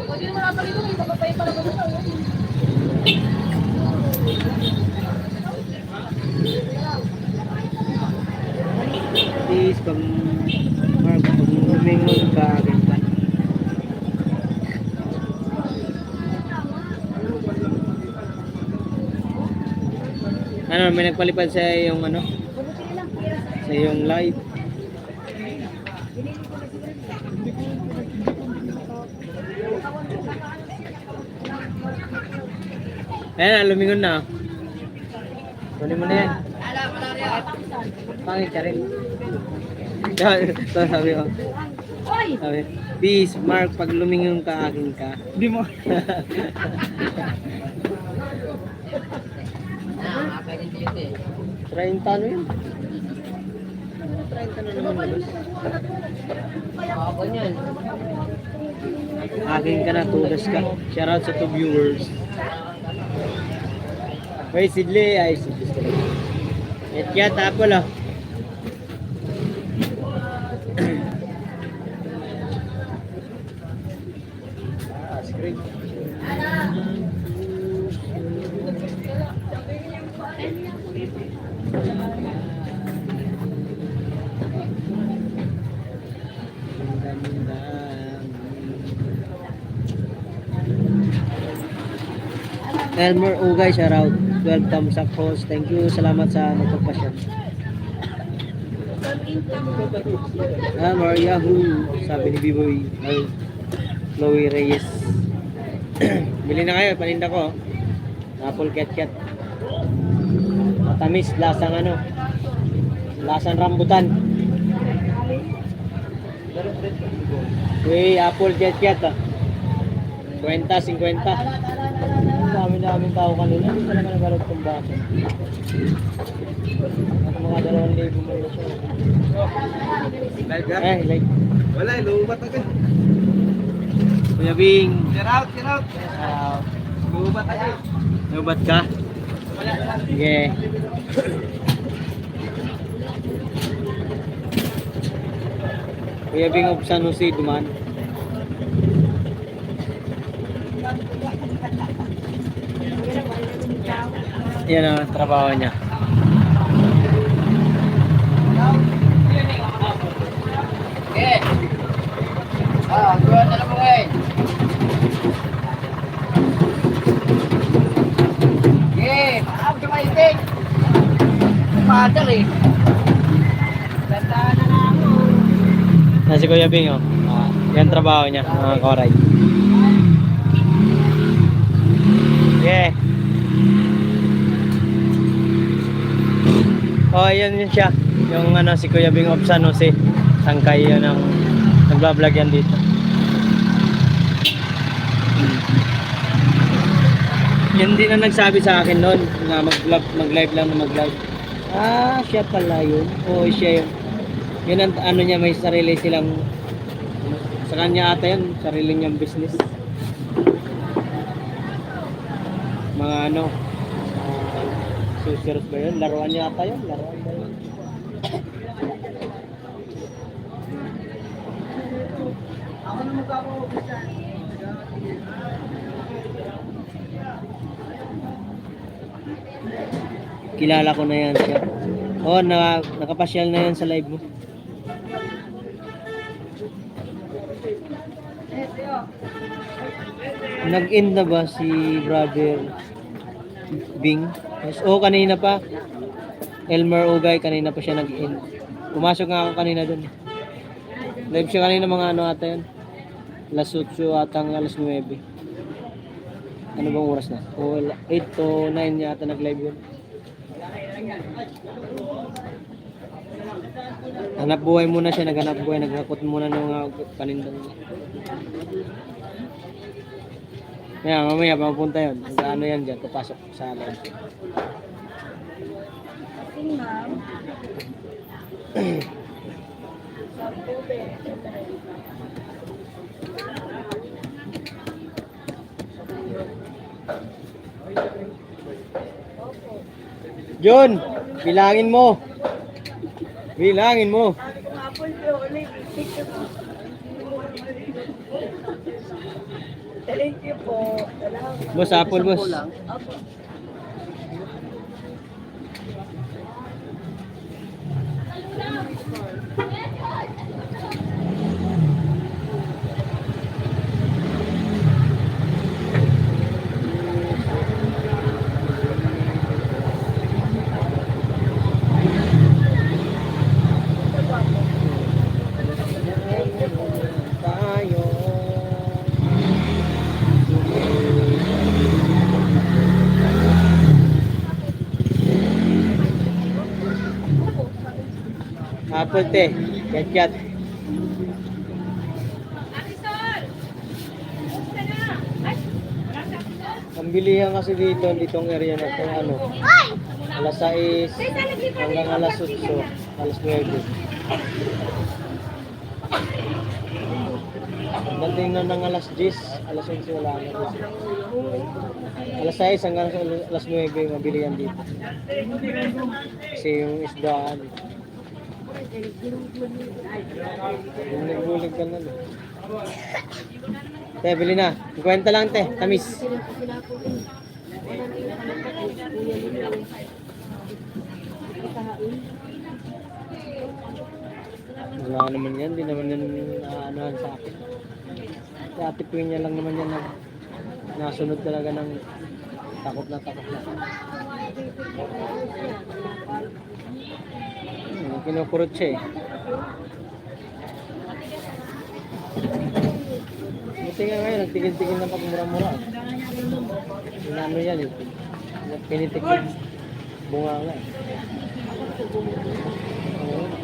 [SPEAKER 2] Pwede naman kapag ito, may papapay pala ko ito.
[SPEAKER 1] Please, pag lumingon ka agad ka. Ano, may nagpalipad sa yung ano? Sa yung live. Ayan na, lumingon na. Kunin mo na yan. Pangit ka rin. So, sabi ko. Sabi, peace, Mark, pag lumingon ka, akin ka. Hindi mo. 30 ano yun? 30 na naman. Akin ka na, tulas ka. Shoutout sa 2 viewers. Wait, Sidley. Ay, Sidley. KitKat, Apple ah. cream. Elmer Ugay, shout out. 12 thumbs up host. Thank you. Salamat sa nagpagpasyan. Yahoo, sabi ni B-Boy. Ay, Chloe Reyes. Bili na kayo, paninda ko. Apple Cat. Matamis, lasang ano. Lasang rambutan. Uy, Apple Cat ah. 50, 50. Dami-daming tao kanina. Hindi ka naman nagalog kung bakit. At mga 2,000 mo na siya.
[SPEAKER 4] Live ka?
[SPEAKER 1] Like.
[SPEAKER 4] Wala, lumat agad.
[SPEAKER 1] Kuya Bing.
[SPEAKER 4] Get out, get out. Lumat agad.
[SPEAKER 1] Nubat ka? Sige. Kuya Bing of San Jose, duman. Yan ang trabaho niya.
[SPEAKER 3] Buwan na lang mo ngayon. Paam ka maitik. Padal eh. Tandaan na nga mo.
[SPEAKER 1] Si Kuya Bing, oh. Yan trabaho niya, mga koray. Yeah. Oh, yan yun siya. Yung ano, si Kuya Bing of San Jose. Sangkay yun ang nagbablog yan dito. Yun din ang nagsabi sa akin noon na mag-live lang na mag-live. Ah, siya pala yun. Oo, siya yun. Yun ang ano niya, may sarili silang sa kanya ata yan, sarili niyang business. Mga ano, susiros ba yun? Laruan niya ata yun? Laruan ba yun? Kilala ko na yan siya. Oh, nakapasyal na yan sa live mo. Nag-end na ba si brother Bing? Yes. Oh, kanina pa. Elmer Ugay, kanina pa siya nag-end. Pumasok nga ako kanina dun. Live siya kanina mga ano ata yan. Alas 8 atang alas 9. Ano bang oras na? O 8 to 9 yata nag-live yun. Hanap buhay muna siya, naghanap buhay, naghakot muna ng mga panindang niya. Kaya mamaya papunta yun. Ano yan dyan, papasok sa alam. John, bilangin mo. Bilangin mo.
[SPEAKER 2] Thank you po.
[SPEAKER 1] Boss, apple boss. Tayo. Apple te, kat. Ang bilihan kasi ditong area na ito, ano, alas 6 hanggang alas 8, alas 9. Dating na ng alas 10, alas 11 wala na. Alas 6 hanggang alas 9 mabilihan dito. Kasi yung isdaan. Yung nagbulig ka na. Te, bili na. 50 lang, te. Tamis. Wala naman yan. Di naman yan aanohan sa akin. Si Ate Queen niya lang naman yan nasunod talaga ng takot na takot na. Kinukurot siya eh. Buti nga ngayon, nagtigil-tigil na pagmura-mura. Inano yan eh. Pinitik yung bunga nga eh.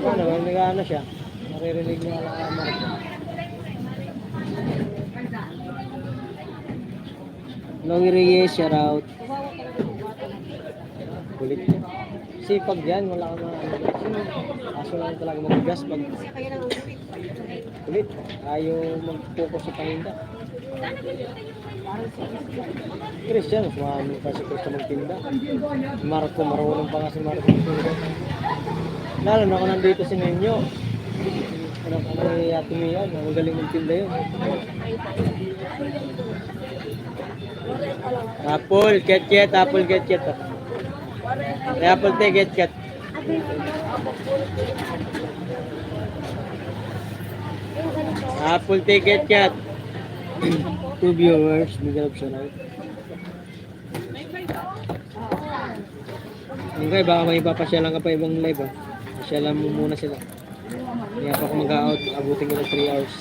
[SPEAKER 1] Ano, nag-ano siya. Naririnig niya lang ang mark. Long Reyes, shout out. Kulit niya. Sipag yan, wala ka na kaso lang talaga magbigas pag kulit. Ayaw mag-focus sa paninda. Christian, sumami pa si Christian magtinda. Marco, marunong pa nga si Marco magtinda. Lalo na ako nandito si Nenyo. Anak ko ni Ate Mia, ang galing magtinda yun. Apple, ketchet, apple, ketchet. Apple, te, ketchet. Apple, te, ketchet. 2 viewers, bigyan up siya na. Okay, baka may papasyalan ka pa ibang live ah. Pasyalan mo muna sila. Kaya pa ako mag-out, abutin ko ng 3 hours.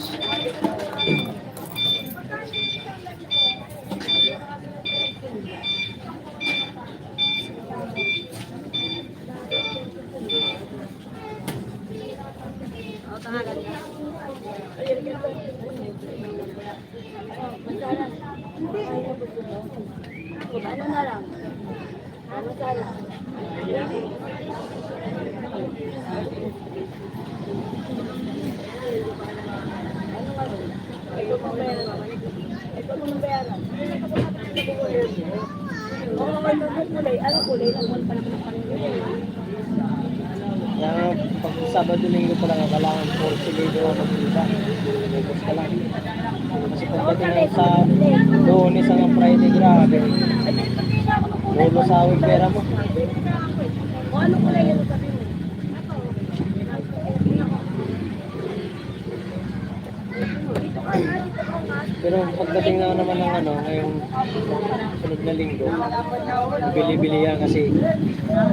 [SPEAKER 2] Ano na lang? Ano na lang? Ano kulay? Ang pa naman ang pangyayari.
[SPEAKER 1] Kaya pag Sabado Linggo talaga, kailangan 40 libo ang magkita. Lagos ka lang. Kasi pagdating na sa Lunes hanggang Friday, grabe. Lolo sawig pera mo.
[SPEAKER 2] O ano kulay yan sabi mo? Dito ka nga, dito ka nga.
[SPEAKER 1] Pero pagdating na naman ng ano, ngayong sunod na linggo, bili-bili yan kasi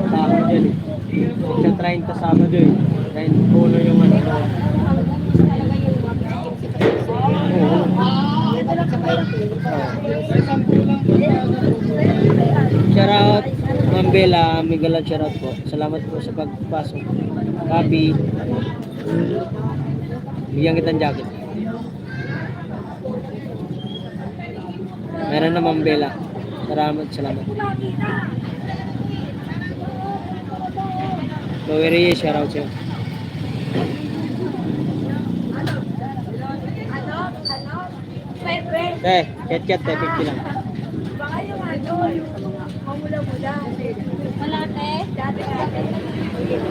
[SPEAKER 1] tao dyan eh. Sa 30 Sabado eh. 30 puno yung ano. Shout out, Ma'am Bella, Miguel at shout out po. Salamat po sa pagpasok. Copy. Bigyan kitang jacket. Meron na Ma'am Bella. Salamat. Chloe Reyes, shout out sa'yo. Ket-ket, 50 lang.
[SPEAKER 2] Baka yung ano, yung mamula-mula. Malate? Dati. Yung...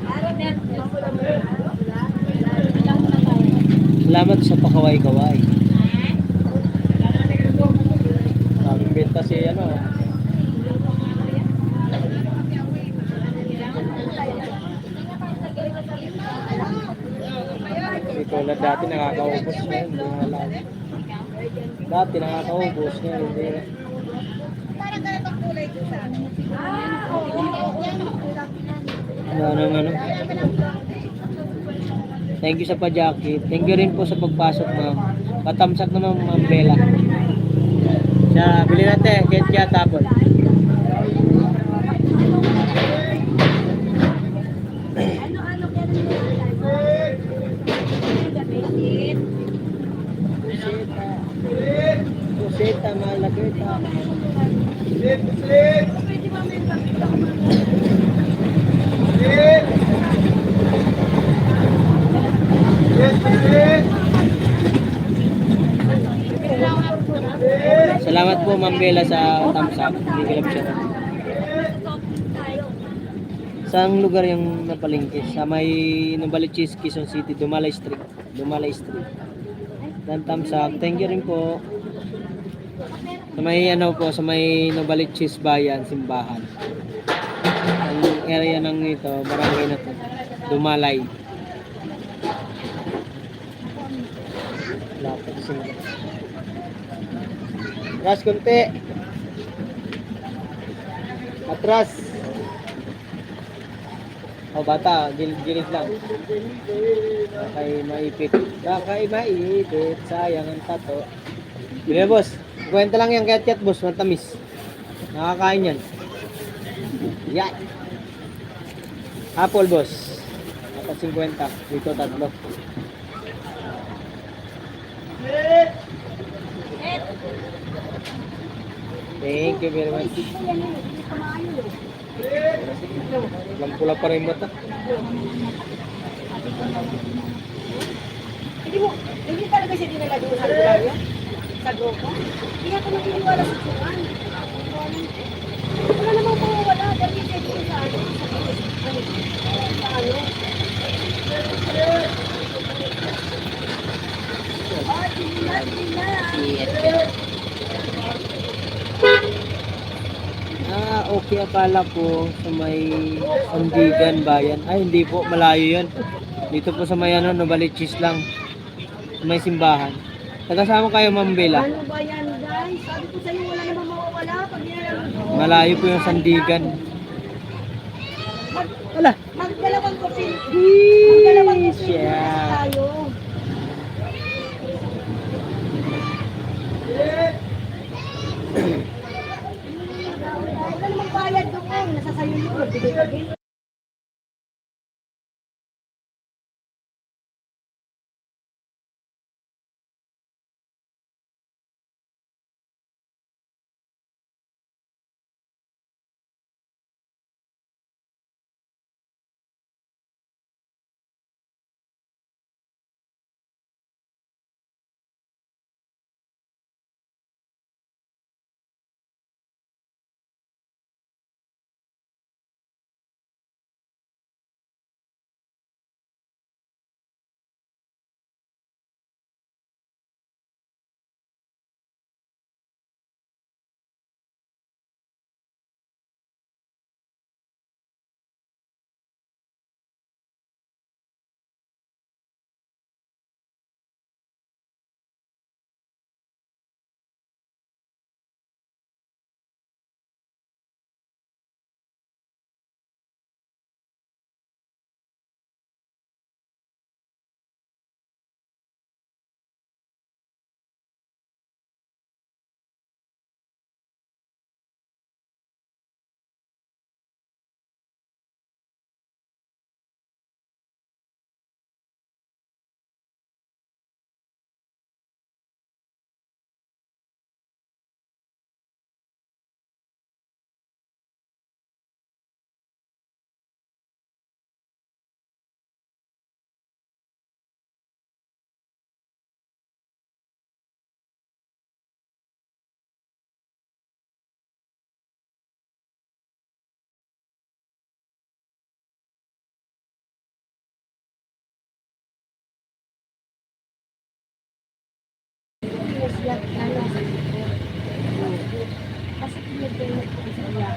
[SPEAKER 2] Araw na yan, mamula-mula.
[SPEAKER 1] Salamat sa pakaway-kaway. Kaming benta si ano. Si Tulad dati nakakaubos niya, hindi na alam. Dati nakakaubos niya, hindi na. Ano. Thank you sa pa-jacket. Thank you rin po sa pagpasok, ma'am. Patamsak naman, Ma'am Bella. Siya, bili natin. Kaya tapon. Puseta, malagita. Salamat po Ma'am Bella sa thumbs up. Hindi ko lang siya. Saang lugar yung napalingkis? Sa may Novaliches, Quezon City, Dumalay Street. Dumalay Street. Dan thumbs up. Thank you rin po. Sa may ano po, sa may Novaliches Bayan, Simbahan. Ang area ng ito, barangay na to. Dumalay. Lapit sila. Atras konti. Atras. O bata, gilid lang. Kakay maipit. Kakay maipit. Sayang ang tato. Bili boss. Kwenta lang yan kaya boss. Matamis. Nakakain yan. Yan. Apple boss. 4.50. Dito tatlo. Thank you very much. Pula pa rin mata.
[SPEAKER 2] Hindi talaga siya dinala doon sa Albularyo? Sa grupo? Hindi ako naniniwala sa Turan. Wala namang mawawala. Dahil siya dito sa ano? Sa ano? Oh,
[SPEAKER 1] Okay, akala ko sa may Sandigan Bayan. Ay, hindi po, malayo yun. Dito po sa may ano, Novaliches lang. Sa may simbahan. Tagasama kayo, Ma'am Bella.
[SPEAKER 2] Ano ba yan, guys? Sabi ko sa'yo, wala namang mawawala. Pag nilalaro doon.
[SPEAKER 1] Malayo po yung Sandigan. Wala.
[SPEAKER 2] Magdalawang kopi. Magdalawang kopi.
[SPEAKER 1] Siya.
[SPEAKER 2] Tayo. Wala namang bayad doon. Nasa sayo yun. Magbigay-bigay.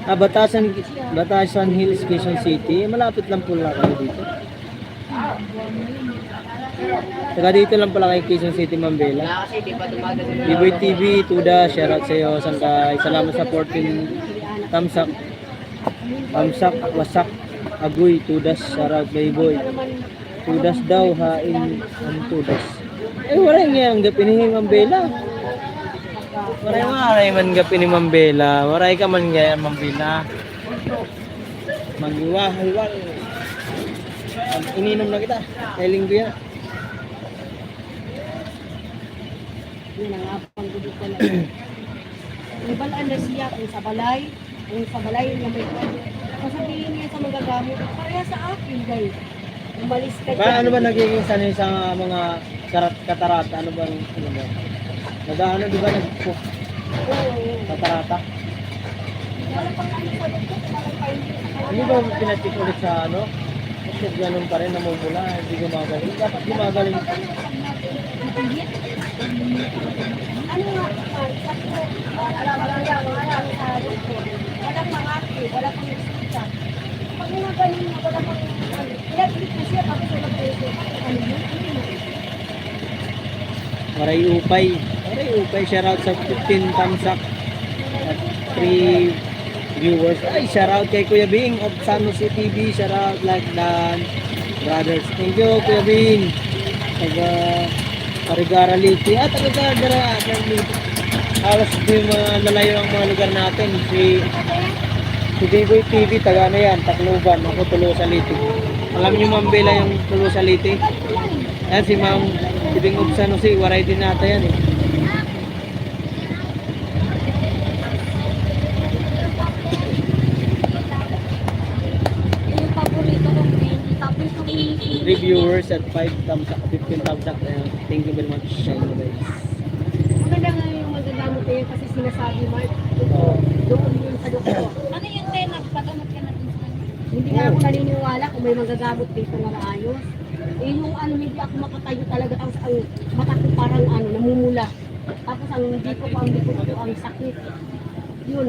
[SPEAKER 1] Batasan Hills, Quezon City. Malapit lang po lang kayo dito. Taga dito lang pala kay Quezon City, Ma'am Bella. Liboy TV, Tuda, shoutout sa iyo. Sangkay. Salamat sa 14 thumbs up. Thumbs up, wasak, agoy, Tudas, shoutout Liboy. Tudas daw, hain ang Tudas. Wala nga ang gapin ni Ma'am Bella. Waray man gapin ni Ma'am Bella. Waray ka man nga Ma'am Bella. Maghiwa-hiwal. Ininom na kita. Kay linggo yan.
[SPEAKER 2] Yun ang apang ko dito na. May balaan na siya kung sa balay niya may pwede. Sasabihin niya sa magagamit, pareha sa akin, guys. Umalis ka
[SPEAKER 1] Ano ba nagiging sanay sa mga katarata? Ano ba? Nag-ano, di ba? Katarata?
[SPEAKER 2] Wala pang ano sa dito, walang pahingi sa
[SPEAKER 1] Hindi ba pinatik ulit sa ano? Bakit ganun pa rin namumula? Hindi gumagaling. Dapat gumagaling.
[SPEAKER 2] Pipihit. Ano nga, sabi ko, walang mangaki, wala pang eksita. Pag mga ganun na wala pang, pinag-ibig na siya, tapos wala pang eksita. Ano yun?
[SPEAKER 1] Maray Upay. Maray Upay, shoutout sa 15 thumbs up at 3 viewers. Ay, shoutout kay Kuya Bing of San Jose TV. Shoutout like Dan Brothers. Thank you, Kuya Bing. Taga Carigara Liti. At taga Carigara Liti. Halos di malalayo ang mga lugar natin. Si Bigoy TV, taga ano yan, Tacloban. Ako Tolosa Liti. Alam niyo Ma'am Bella yung Tolosa Liti? Yan si Ma'am Bing of San Jose. Waray din nata yan eh.
[SPEAKER 2] Yung paborito kong candy, tapos yung
[SPEAKER 1] Reviewers at 5 thumbs up, 15 thumbs up. Thank you very much sa inyo guys.
[SPEAKER 2] maganda nga yung magagamit na yun kasi sinasabi, Mark, doon yun sa doktor. Ano yun, Te? Nagpagamot ka na din sa kanya? Hindi nga ako naniniwala kung may magagamot dito na maayos. Eh, yung ano, hindi ako makatayo talaga. Tapos ang mata ko parang ano, namumula. Tapos ang dito ko ang sakit. Yun.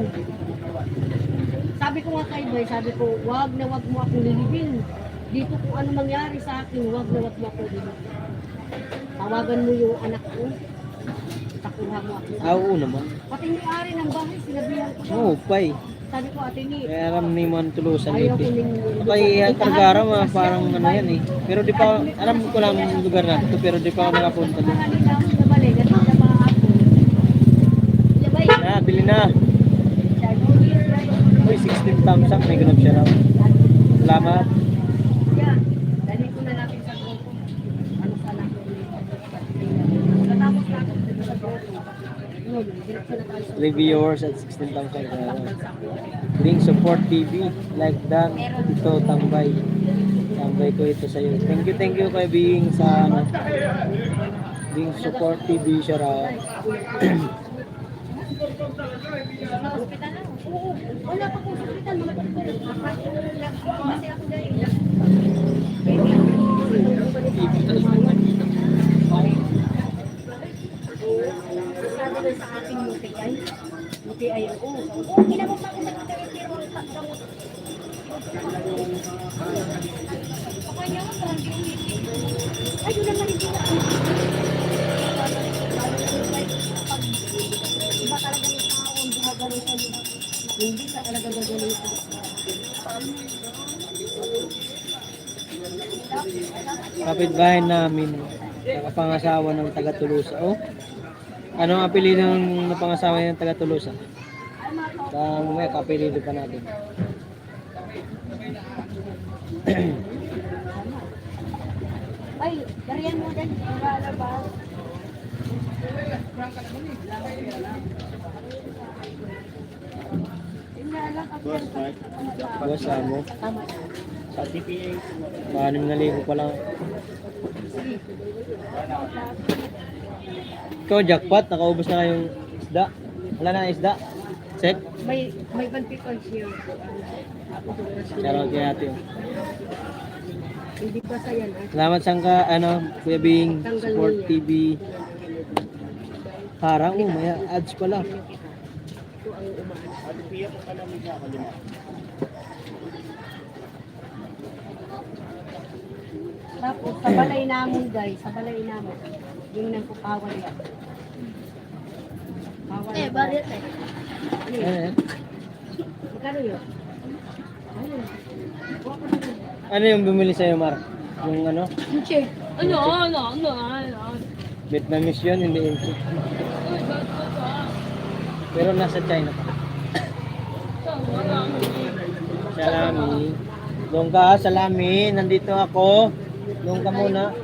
[SPEAKER 2] Sabi ko nga kay Boy, sabi ko, wag mo akong lilibin. Dito kung ano mangyari sa akin, wag mo ako lilibin. Tawagan mo yung anak ko. Takuha mo ako.
[SPEAKER 1] Oo naman.
[SPEAKER 2] Pati yung ari ng bahay, sinabihan ko siya.
[SPEAKER 1] Oo, Pay.
[SPEAKER 2] Sabi ko, ate ni,
[SPEAKER 1] Kaya alam ni Man Tolosa
[SPEAKER 2] ayaw ko
[SPEAKER 1] Liti.
[SPEAKER 2] ning...
[SPEAKER 1] Kaya Carigara parang ano yan eh. Pero di pa, alam ko lang yung lugar na ito, pero di pa ako nakapunta doon.
[SPEAKER 2] Mga nila ako sa balay, ganun na ba ako? Yabay.
[SPEAKER 1] Na, bili na. Uy, 16 thumbs up, may ganun siya raw. Salamat.
[SPEAKER 2] Yan. Dali ko na natin sa grupo. Ano sana ko natapos na ako sa grupo. Yun, diretso na tayo sa
[SPEAKER 1] Reviewers at 16 thumbs up. Bring support TV. Like Dan. Ito, tambay. Tambay ko ito sa iyo. Thank you kay Bing sa ano. Bing support TV siya raw.
[SPEAKER 2] sa hospital na. Oo, wala pa po sa hospital. Mga doktor. Kasi ako dahil. Sabi na sa akin muti ay ako. Oo, ginamot ako sa pero pagkamot. Kanya ko parang ay, yun naman hindi na. Iba talaga yung tao ang gumagano sa iyo. Hindi ka talaga gagawin ito.
[SPEAKER 1] Kapitbahay namin. Nakapangasawa ng taga Tolosa. Oh. Anong apelido ng napangasawa ng taga Tolosa? Mamaya kapilido pa natin.
[SPEAKER 2] Ay, dariyan mo din. Wala ba?
[SPEAKER 1] Boss, mo.
[SPEAKER 2] Tama.
[SPEAKER 1] Sa TPA. 6,000 pa lang. Ikaw, jackpot. Nakaubos na kayong isda. Wala na isda. Check.
[SPEAKER 2] May bantik on siya.
[SPEAKER 1] Shoutout kay ate.
[SPEAKER 2] Hindi pa sa yan.
[SPEAKER 1] Salamat sangka, Kuya Bing, Support TV. Parang, may ads pala.
[SPEAKER 2] Ito ang umaan. Tapos sa balay namon guys, sa balay namon, yung nagpupawan yan. Pawan.
[SPEAKER 3] Bakit eh?
[SPEAKER 2] Ano yun?
[SPEAKER 1] Ano,
[SPEAKER 2] Magkano yun? Ayun. Huwag ko na yun.
[SPEAKER 1] ano yung bumili sa'yo, Mar? Yung ano?
[SPEAKER 2] Check.
[SPEAKER 3] Ano?
[SPEAKER 1] Vietnamese yun, hindi insect. Pero nasa China pa. Salami. Doon ka, salami. Nandito ako. Doon ka muna.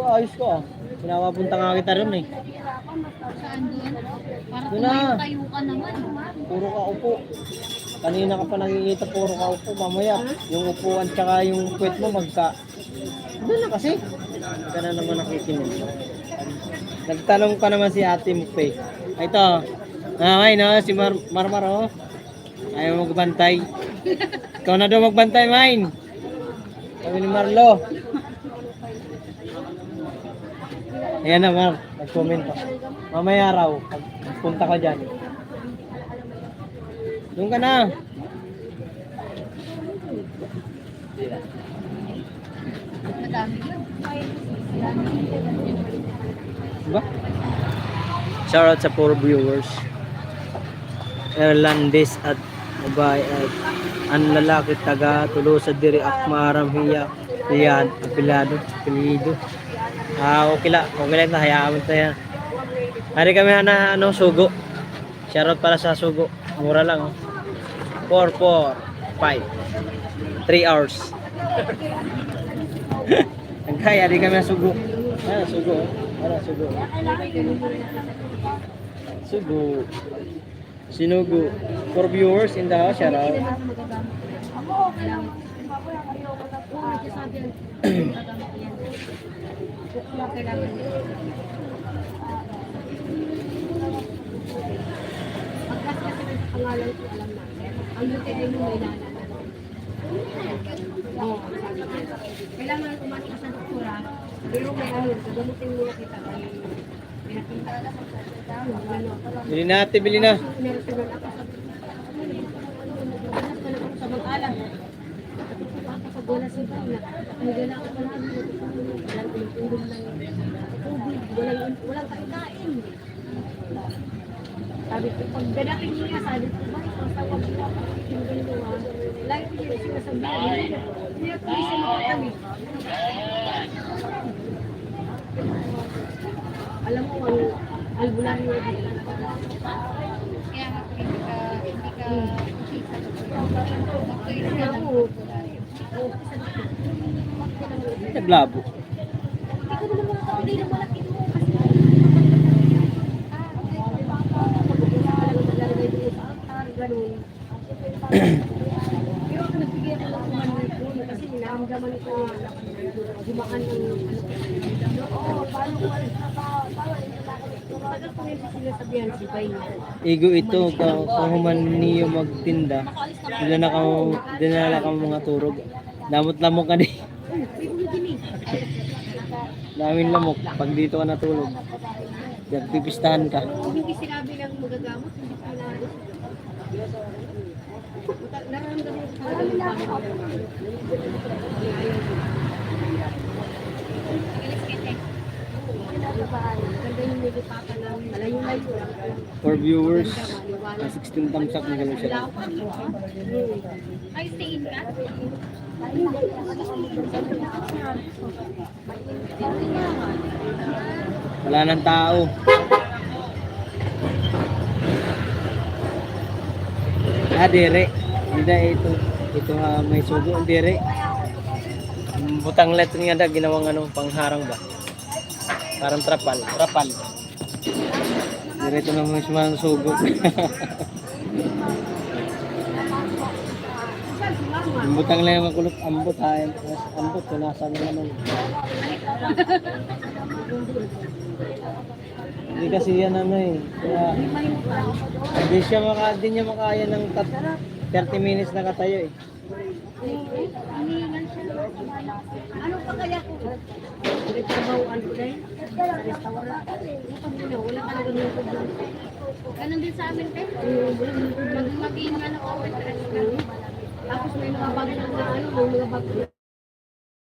[SPEAKER 1] Ayos ko ah. Pinapapunta nga kita rin eh.
[SPEAKER 3] Saan doon? Para
[SPEAKER 1] Doon na.
[SPEAKER 3] tayo ka naman.
[SPEAKER 1] Puro ka upo. Kanina ka pa nakikita puro ka upo. Mamaya, yung upuan tsaka yung puwet mo doon na kasi. Ka na naman nakikinig. Nagtanong pa naman si ate mo pa eh. Ito. Ay no, si Marmar oh. Ayaw magbantay. Ikaw na daw magbantay, Main. Kami ni Marlo. Ayan na, Mar. Nag-comment pa. Mamaya raw, pagpunta ko dyan. Doon ka na. Diba? Shoutout sa 4 viewers. Erlandis at Mabay at ang lalaki taga Tulosa diri Akmaram hiya yan apelado apelido. Okay lang na hayaan mo tayo. Hari kami na ano sugo. Shoutout para sa sugo. Mura lang. 4 5 3 hours. Ang kaya di kami sugo. Sugo. Sugo. Sugo. Sinugo. 4 viewers in the house, shout out.
[SPEAKER 2] Kailangan kumain ka sa doktora, pero may ayun, gagamitin mo na kita kay pinakita na
[SPEAKER 1] Bili na ate, bili na.
[SPEAKER 2] sa mag-alam. Kapag wala sa bahay, nagala ako pala, walang pinutulong ng tubig, walang kain. Sabi ko, pag dadating niya, sabi ko, ba, ang tawag ko, yung ganito ha, lagi ko siya sinasabihan, hindi ako isa makakami. Alam mo, ang albulan mo, kaya hindi ka
[SPEAKER 1] Naglabo.
[SPEAKER 2] ikaw naman mga kapatid na malaki mo kasi ganun. Pero ako nagbigay ako ng kumanin ko kasi ninaramdaman ko gumaan ng paano ko tagal ko ngayon sinasabihan si Bay niya.
[SPEAKER 1] Igo ito, kung human niyo magtinda, dinala ka mga turog. Lamot-lamok ka din. Daming lamok pag dito ka natulog. Pipistahan ka.
[SPEAKER 2] Hindi sinabi ng magagamot, hindi ko nararamdaman ko talaga
[SPEAKER 1] For viewers, 16 thumbs up na gano'n siya.
[SPEAKER 2] Ay, stay in ka?
[SPEAKER 1] Wala nang tao. Dire. Hindi ito nga may sugo, dire. Butang letter nga ginawang pangharang ba? Parang trapal. Direto na mo yung sugo. Yung butang lang yung makulot, ambot ha. Ambot, nasa mo naman. Hindi kasi yan kaya hindi niya makaya ng 30 minutes na katayo
[SPEAKER 2] Ano pa kaya ko? Nagtrabahoan ko dahil sa restaurant. Wala ka na ganun ko doon. Ganun din sa amin kayo. Mag-in nga na overtime. Tapos may mga bago na may mga bago na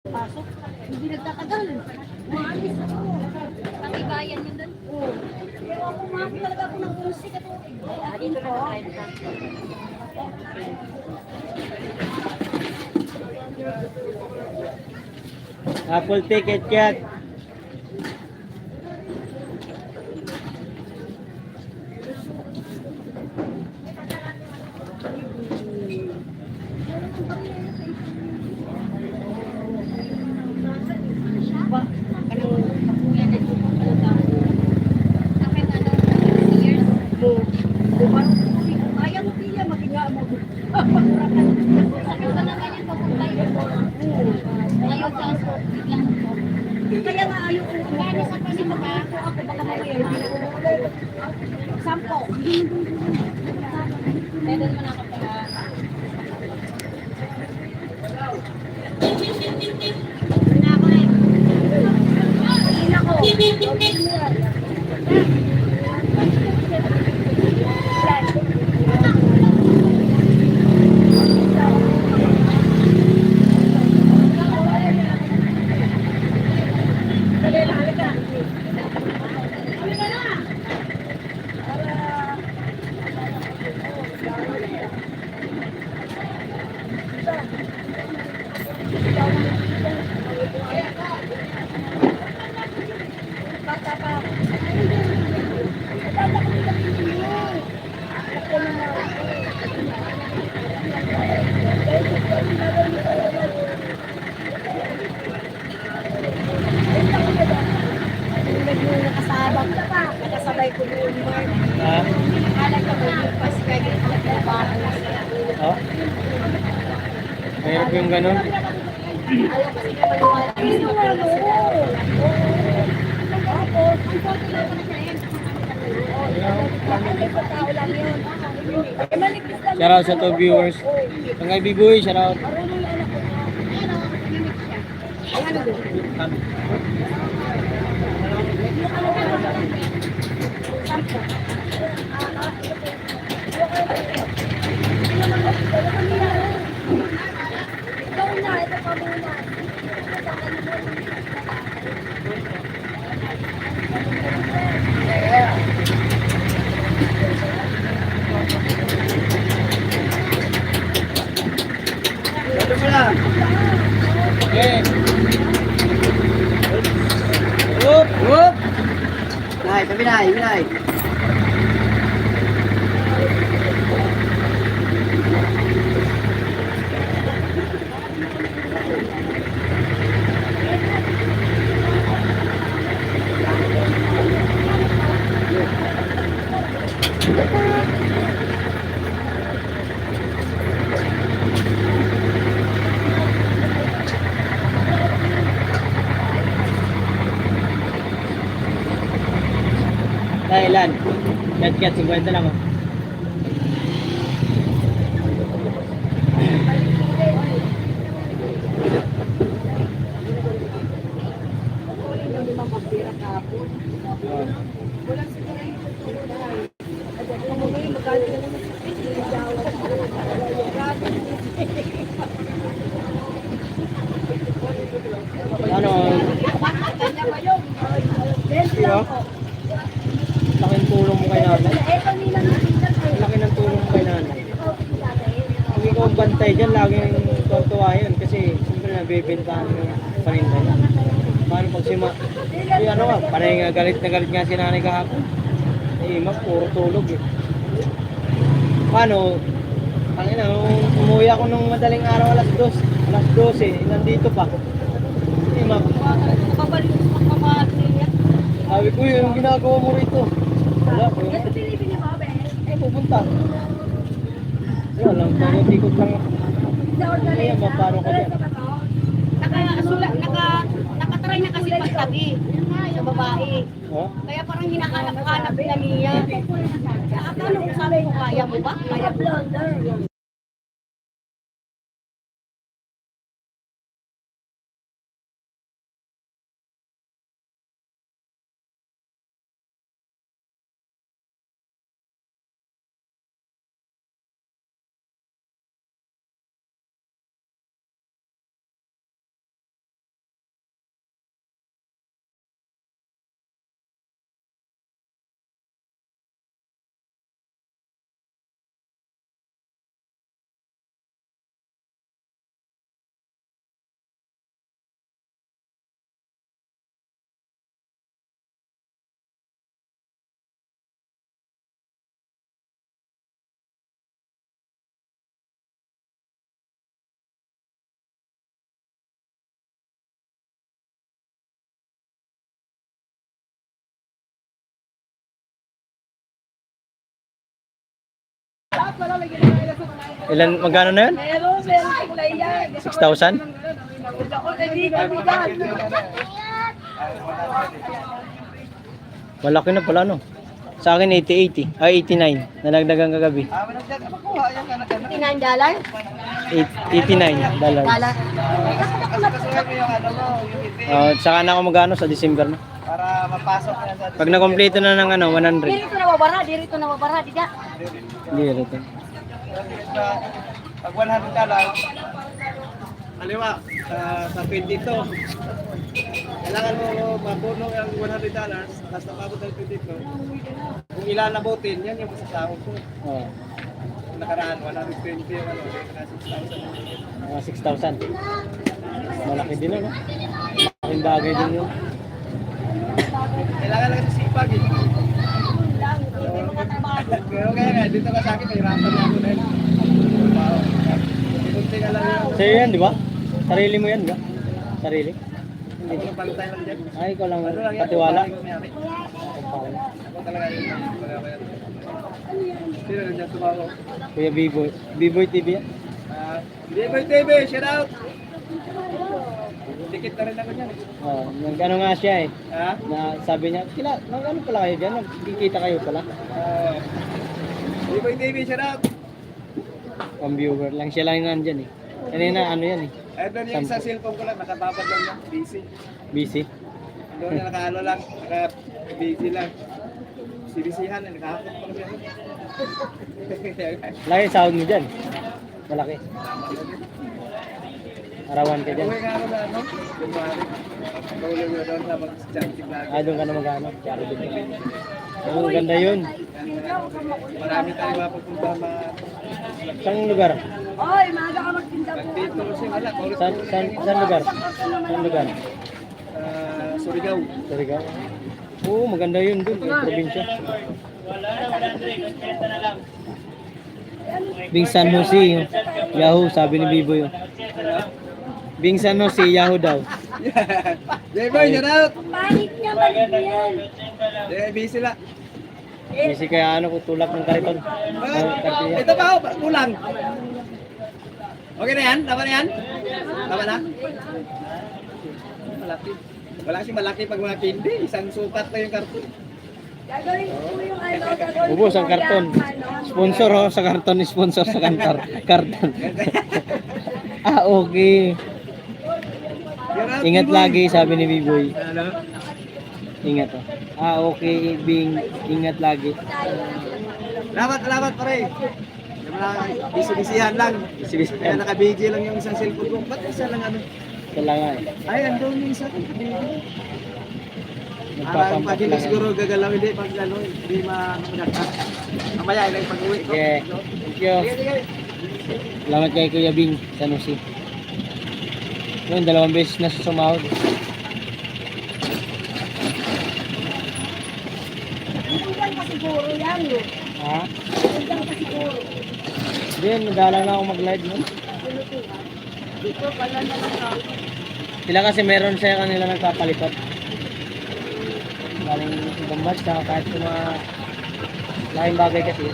[SPEAKER 2] pasok. Hindi nagtatagal. Maalis ako. Katibayan yun doon. Pero ako maaari talaga ako ng kursi katulad. Atin po.
[SPEAKER 1] Apple ticket yan.
[SPEAKER 2] Kaya nga ayaw ko kumani sa kasi mag-ako ako baka mamaya sampo. Pwede naman ako pala. Nakasabay ko doon, Mark.
[SPEAKER 1] Ha?
[SPEAKER 2] Kala ka mo yung paskay yung pagbabago.
[SPEAKER 1] Oh? Mahirap yung ganun.
[SPEAKER 2] Ayaw kasi na maniwala. Ano ano? Tapos, ang photo lang ko na siya yan. May pagkao lang yun. Manipis lang.
[SPEAKER 1] Shoutout sa to viewers. Ang kay Biboy, shoutout.
[SPEAKER 2] Marunong yung anak ko na. Ayan o, manimik siya. Ayan o. Ikaw na, ito pa muna.
[SPEAKER 4] Ito mo lang.
[SPEAKER 1] Okay. Whoop!
[SPEAKER 4] Whoop! Nay, sabi nay, nay.
[SPEAKER 1] Ilan? Kat 50 lang oh. Ano? Laking tulong mo kay nanay. Laki ng tulong mo kay nanay. Hindi ko bantay dyan, laging tuwa yun. Kasi siyempre nabibintahan yung paninda niya. Paano pag ano nga, panay nga galit na galit nga si nanay kahapon. Puro tulog eh. Paano? Umuwi ako nung madaling araw alas 12, nandito pa.
[SPEAKER 2] Babalik ko sa kapatid niya.
[SPEAKER 1] Sabi ko yung ginagawa mo rito. Wala ko.
[SPEAKER 2] Yan sa Pilipino ba, Ben?
[SPEAKER 1] Pupunta. Wala lang, tikot lang ako. Ayan, maparo ka dyan.
[SPEAKER 2] Nakatry na kasi pagtabi sa babae.
[SPEAKER 1] Oh?
[SPEAKER 2] Kaya parang hinahanap-hanap na niya. Akala ko sabi ko, kaya mo ba? Kaya mo.
[SPEAKER 1] Magkano na yun?
[SPEAKER 2] Meron kulay yan.
[SPEAKER 1] 6,000? Malaki na pala no? Sa akin 80. Ay 89. Nalagdagan kagabi.
[SPEAKER 2] $89?
[SPEAKER 1] 89 dollars.
[SPEAKER 2] Dala.
[SPEAKER 1] Saka na ako magano sa December na.
[SPEAKER 4] Para mapasok na sa
[SPEAKER 1] Pag nakompleto na ng 100.
[SPEAKER 2] Dirito na mabara, di ka?
[SPEAKER 1] Hindi rito.
[SPEAKER 4] pag $100, halimbawa, sa 22, kailangan mo mapuno ang $100, basta mabot ng 22. Kung ilan nabutin, yan yung masasahod ko.
[SPEAKER 1] Oh,
[SPEAKER 4] Nakaraan, 120 yung ano, na 6,000.
[SPEAKER 1] mga 6,000. Malaki din no? Malaking bagay din yun.
[SPEAKER 4] Kailangan lang kasi sipag eh.
[SPEAKER 2] Yun lang, hindi makatrabaho.
[SPEAKER 4] Pero kaya nga, dito ka sa akin, mahirapan na ako dahil. Wow. Kunti ka lang yun.
[SPEAKER 1] Sa'yo yan, di ba? Sarili mo yan, di ba? Sarili?
[SPEAKER 4] Hindi ko pantay lang dyan.
[SPEAKER 1] Ay, ikaw lang
[SPEAKER 4] Ano lang yan,
[SPEAKER 1] patiwala.
[SPEAKER 4] bahay ko may-ari. Ako talaga yun. Wala ko yan. Sino nandiyan tumawa?
[SPEAKER 1] Kuya B-Boy. B-Boy TV yan.
[SPEAKER 4] Biboy TV, shout out! Dikit na rin ako dyan.
[SPEAKER 1] Oh, nag-ano nga siya eh.
[SPEAKER 4] Ha?
[SPEAKER 1] Na sabi niya, nag-ano pala kayo dyan? Nagkikita kayo pala?
[SPEAKER 4] Biboy TV, shout out!
[SPEAKER 1] Pang viewer lang. Siya lang yung nandyan eh. Kanina ano yan eh.
[SPEAKER 4] Ay, doon yung isang cellphone ko lang, nakababad lang yan. Busy.
[SPEAKER 1] Busy.
[SPEAKER 4] Doon yung nakaano lang, naka-busy lang. Sibisihan, nakahakot pa kasi ako.
[SPEAKER 1] Laki yung sahod mo dyan. Malaki. Arawan ka dyan.
[SPEAKER 4] Uwi nga ako na ano, January. Tulog ko doon sa mag-chanting lagi.
[SPEAKER 1] Ah, doon ka na mag-ano. Tsaka doon ka. Oh, ganda yun.
[SPEAKER 4] Marami tayong mapupunta mga
[SPEAKER 1] Saan lugar?
[SPEAKER 2] Oy, maaga ka magtinda po.
[SPEAKER 4] dito kasi wala.
[SPEAKER 1] Saan lugar? Saan lugar?
[SPEAKER 4] Surigao.
[SPEAKER 1] Surigao. Oo, maganda yun doon. Sa probinsya. Bing San Jose. Yahoo, sabi ni Biboy. Bing San Jose, Yahoo daw.
[SPEAKER 4] Jeboy, shout out!
[SPEAKER 2] Pangit niya, balik mo yan.
[SPEAKER 4] Busy lang.
[SPEAKER 1] Kasi kaya ano, tulak ng kariton.
[SPEAKER 4] Ito pa ako, kulang. Okay na yan? Tama na yan? Tama na? Malaki. Wala kasi malaki pag mga candy. Isang sukat na yung karton.
[SPEAKER 2] Gagawin ko yung ano, gagawin
[SPEAKER 1] Ubus
[SPEAKER 2] ko
[SPEAKER 1] ang karton.
[SPEAKER 2] yung
[SPEAKER 1] Sponsor oh, sa karton, sponsor sa kantar. Karton. Ah, okay. Ingat lagi, sabi ni Biboy.
[SPEAKER 4] Ano?
[SPEAKER 1] Ingat oh. Ah, okay, Bing. Ingat lagi.
[SPEAKER 4] Salamat pare. Bisi-bisihan lang.
[SPEAKER 1] Bisi-bisihan.
[SPEAKER 4] Kaya naka-BG lang yung isang cellphone ko. Ba't isa lang ano?
[SPEAKER 1] Ito lang nga eh.
[SPEAKER 4] Ay, andun yung isa. Parang
[SPEAKER 1] Nagpapampak
[SPEAKER 4] pag hindi
[SPEAKER 1] lang.
[SPEAKER 4] siguro gagalaw, hindi pag ano, hindi managkat. Mamaya, ilang pag-uwi ko.
[SPEAKER 1] Okay. Thank you.
[SPEAKER 4] Sige.
[SPEAKER 1] Salamat kay Kuya Bing sa Nusi. Yun, 2 beses na sumahod.
[SPEAKER 2] Tutugan pa siguro yan, no?
[SPEAKER 1] Ha?
[SPEAKER 2] Tutugan pa siguro.
[SPEAKER 1] Hindi, nadalang na ako mag-live no?
[SPEAKER 2] Tinutugan. Dito pala na lang ako.
[SPEAKER 1] Sila kasi meron sa kanila nagpapalipat. Galing ibang bansa, kahit sa mga laking bagay kasi.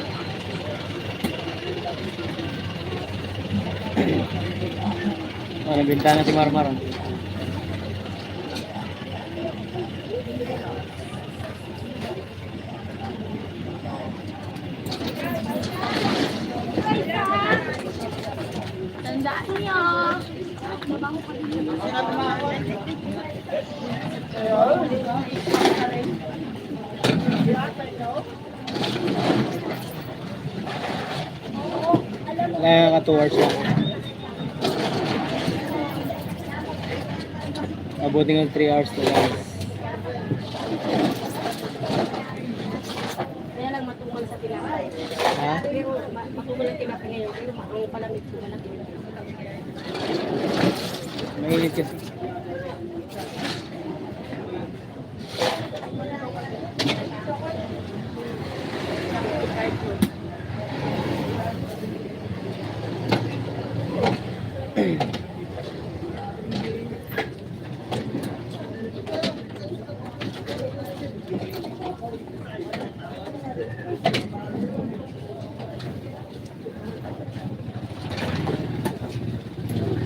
[SPEAKER 1] Nabinta na si Marmar. Oh.
[SPEAKER 2] Tandaan niyo. Mabango pa din.
[SPEAKER 1] Kaya ka 2 hours lang. Abuti ng 3 hours to guys.
[SPEAKER 2] Kaya lang matumal sa tinapay.
[SPEAKER 1] Ha?
[SPEAKER 2] Pero matumal ang tinapay ngayon. Pero maango pa lang ito. Wala
[SPEAKER 1] Mainit kasi.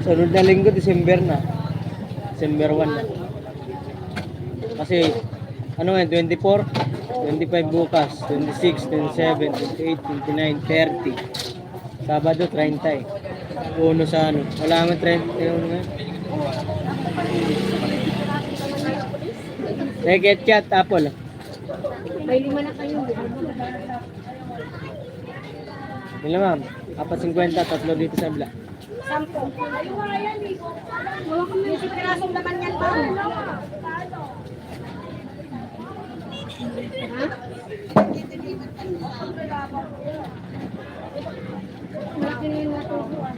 [SPEAKER 1] Sunod na linggo, December na. December 1 na. Kasi, ano nga, 24, 25 bukas, 26, 27, 28, 29, 30. Sabado, 30 eh. Uno sa ano. Wala naman 30 yun nga. Sige, chat, Apple.
[SPEAKER 2] May 5 na kayo.
[SPEAKER 1] Ilan ma'am? 4.50, 3 dito sa bila.
[SPEAKER 2] 10. Ay, wala yan eh. Wala kami. 20 pirasong naman yan ba? Malaki na yung natutuan.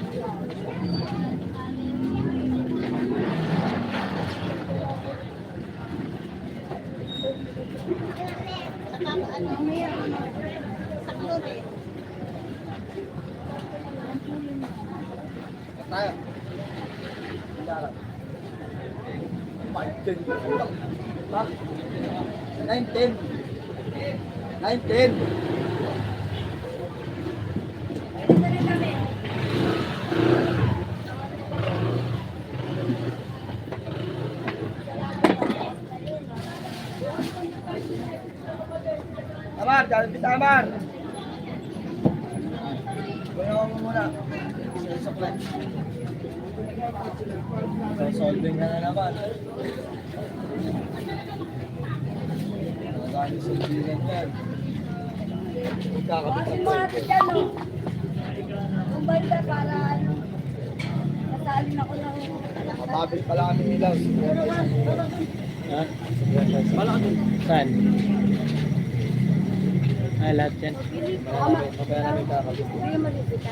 [SPEAKER 4] Tayo. 5-10. Ha? 9-10. 9-10. Amar, jangan kita Amar. Bayaw mo muna. Isa lang. So, solving ka na naman. Magkano sa bilang yan? Magkakabit
[SPEAKER 2] Yung mga dyan, no? Kung ba yun para ano, nasalin ako ng
[SPEAKER 4] Matabil pala kami ilaw.
[SPEAKER 3] Ha?
[SPEAKER 4] Malaki.
[SPEAKER 3] Saan? Ah, lahat yan.
[SPEAKER 4] Kaya namin kakabit.
[SPEAKER 2] Hindi yung malipita.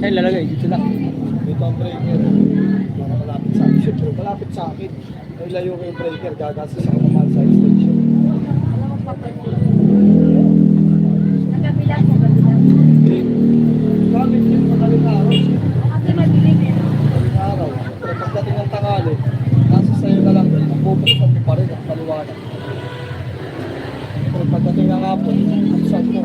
[SPEAKER 3] Saan lalagay? Dito lang.
[SPEAKER 4] Dito ang breaker. Para malapit sa akin. Siyempre, malapit sa akin. Ay layo ko yung breaker. Gagastos ako naman sa extension.
[SPEAKER 2] Alam mo, papalit. Nagkabila sa kabila.
[SPEAKER 4] Gamit yung madaling araw.
[SPEAKER 2] Kasi madilim eh.
[SPEAKER 4] Madaling araw. Pero pagdating ng tangali, nasa sayo na lang. Ang pupunta mo pa rin ang paliwanag. Pero pagdating ng hapon, saan mo?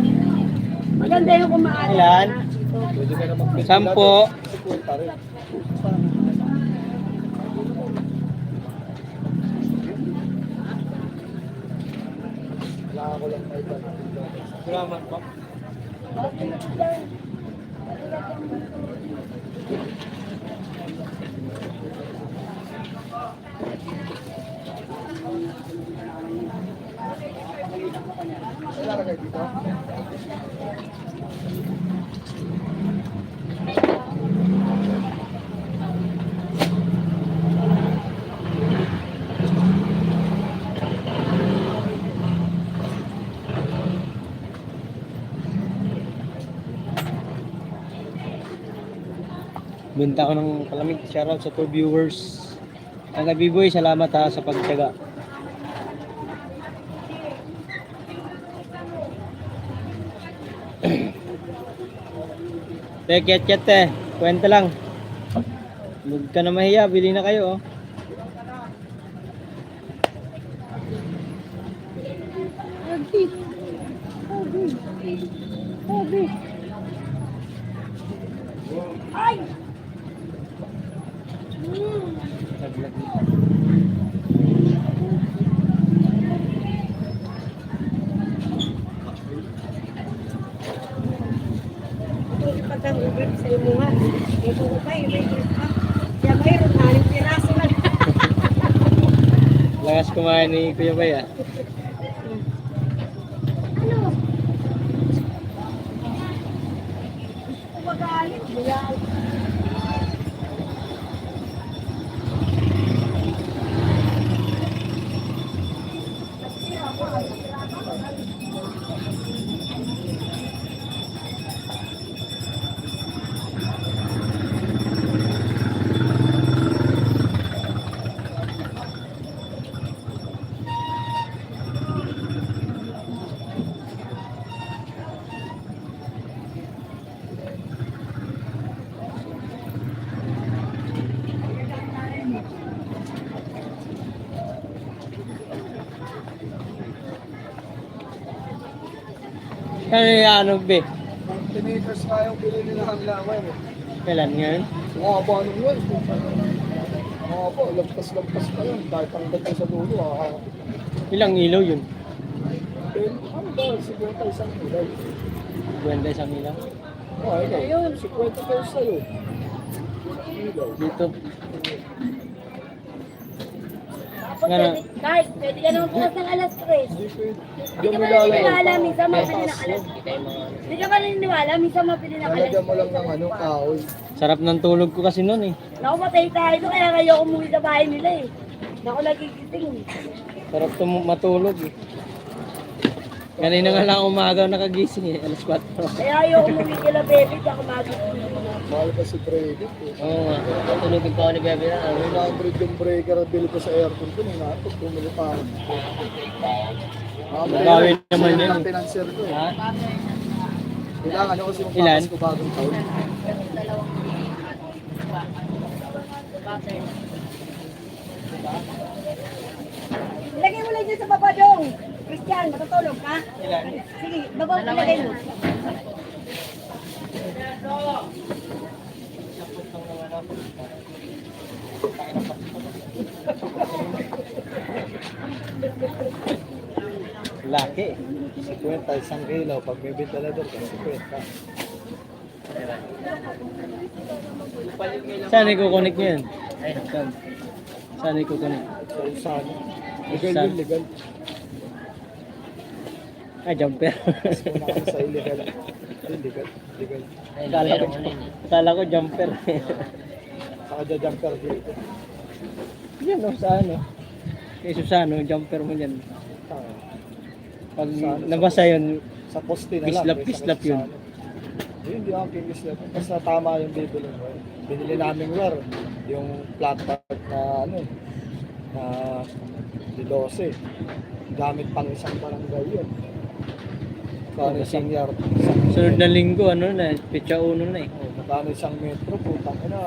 [SPEAKER 2] Maganda yung kumain.
[SPEAKER 3] Ilan?
[SPEAKER 4] Pwede ka na mag-ventilador.
[SPEAKER 3] 10.
[SPEAKER 4] 50 rin. Wala ko lang may balik. Salamat po. Ilalagay dito.
[SPEAKER 3] Binta ko ng palamig. Shoutout sa 2 viewers. Ang Biboy, salamat ha sa pagtyaga. Ket te. Kwenta lang. Huwag ka na mahiya. Bili na kayo oh.
[SPEAKER 2] Ay!
[SPEAKER 3] Taglag.
[SPEAKER 2] Ito patang ubig sa imo nga. Ito ko pa, ibig pa. Kaya mayroon na, yung piraso lang.
[SPEAKER 3] Lakas kumain ni Kuya Bay ah.
[SPEAKER 2] Ano? Kumagalit. Buyan.
[SPEAKER 3] Ano yung ano be?
[SPEAKER 4] 20 meters nga yung bili nila ang lawan eh.
[SPEAKER 3] Kailan ngayon?
[SPEAKER 4] Mga ba nung yun? Mga ba, lagpas-lagpas pa yun. Dahil ang dating sa dulo,
[SPEAKER 3] Ilang ilaw yun?
[SPEAKER 4] ano ba, 50 isang kulay.
[SPEAKER 3] Buwenda sa ilaw.
[SPEAKER 4] Ayun, 50 pesos sa'yo.
[SPEAKER 3] Dito.
[SPEAKER 2] Tapos kahit pwede ka naman bukas ng alas 3.
[SPEAKER 4] Hindi pwede.
[SPEAKER 2] Hindi ka ba naniniwala, minsan mapili ng alas. Hindi ka ba naniniwala, minsan mapili ng alas.
[SPEAKER 4] Lalagyan mo lang ng ano, kahoy.
[SPEAKER 3] Sarap ng tulog ko kasi noon eh.
[SPEAKER 2] Naku, matay tayo doon, kaya kayo umuwi sa bahay nila eh. Naku, nagigising.
[SPEAKER 3] Sarap matulog eh. Kanina nga lang umaga nakagising eh. Alas 4.
[SPEAKER 2] Kaya ayaw umuwi kila baby, kaya kumagising.
[SPEAKER 4] Mahal pa si Freddy.
[SPEAKER 3] Oo nga. Tulogin pa ako ni Bebe na.
[SPEAKER 4] 900 yung breaker at bili ko sa aircon ko. Nung natin, bumili pa ako.
[SPEAKER 3] Bawi naman yun.
[SPEAKER 1] Ang financier ko.
[SPEAKER 3] Ha?
[SPEAKER 1] Kailangan ako kasi
[SPEAKER 3] Ilan?
[SPEAKER 1] ko bagong taon.
[SPEAKER 2] Ilagay mo lang dyan sa baba dong. Christian, matutulog ka?
[SPEAKER 3] Ilan?
[SPEAKER 2] Sige, baba mo ilagay mo.
[SPEAKER 3] Laki.
[SPEAKER 1] 50, isang kilo. Pag may ventilador, 50.
[SPEAKER 3] Saan ikukunik nyo yun? Saan? Saan ikukunik?
[SPEAKER 1] So, saan? Legal
[SPEAKER 3] Saan?
[SPEAKER 1] yun, legal.
[SPEAKER 3] Ah, jumper.
[SPEAKER 1] Kung naman sa illegal. Yun, legal. Legal.
[SPEAKER 3] Akala ko jumper.
[SPEAKER 1] Saka jumper dito.
[SPEAKER 3] Yan o, sa ano? Kay Susano, jumper mo yan. Pag
[SPEAKER 1] Sa ano,
[SPEAKER 3] nabasa yun,
[SPEAKER 1] Sa poste na lang.
[SPEAKER 3] Kislap,
[SPEAKER 1] kaysa
[SPEAKER 3] kislap
[SPEAKER 1] sa
[SPEAKER 3] yun.
[SPEAKER 1] ano. Hindi ako kikislap. Basta tama yung bibili mo. Binili namin yung flat part na ano, na di 12. Gamit pang isang barangay yun. Kano isang yard.
[SPEAKER 3] sunod na linggo, ano na, petsa uno na eh.
[SPEAKER 1] Magkano isang metro, putang ina,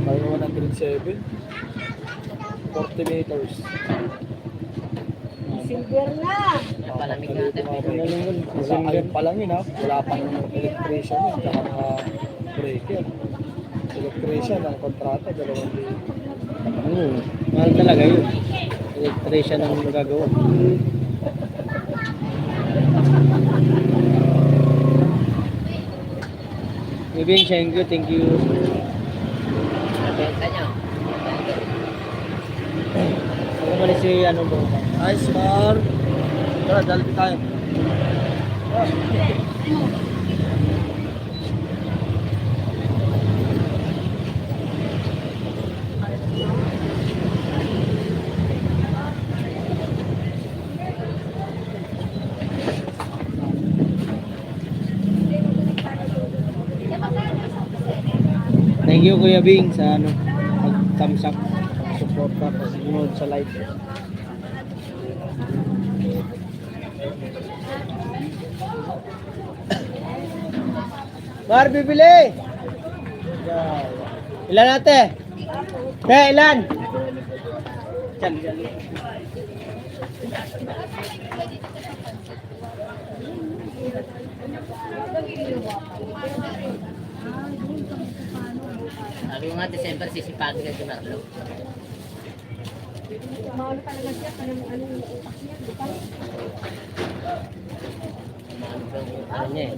[SPEAKER 1] kaya 107. 40 meters.
[SPEAKER 2] Silver na.
[SPEAKER 1] Palamig natin.
[SPEAKER 3] December.
[SPEAKER 1] Ayun pa lang yun ha. Wala pang electrician yun. Tsaka mga breaker. Electrician ang kontrata, 2,000.
[SPEAKER 3] Mahal talaga yun. Electrician ang magagawa. Ibig, thank you. Ako man si ano ba?
[SPEAKER 1] Nice, Mar. Tara, dalabi tayo.
[SPEAKER 3] Thank you Kuya Bing sa ano, pag-thumbs up, support ka, pag-sunod sa live. Mar, bibili! Ilan ate? Ilan?
[SPEAKER 5] Sabi ko nga December, sisipagin ka si Marlo.
[SPEAKER 2] Mahal talaga siya. Anong utak niya? Di ba?
[SPEAKER 3] Ano niya eh?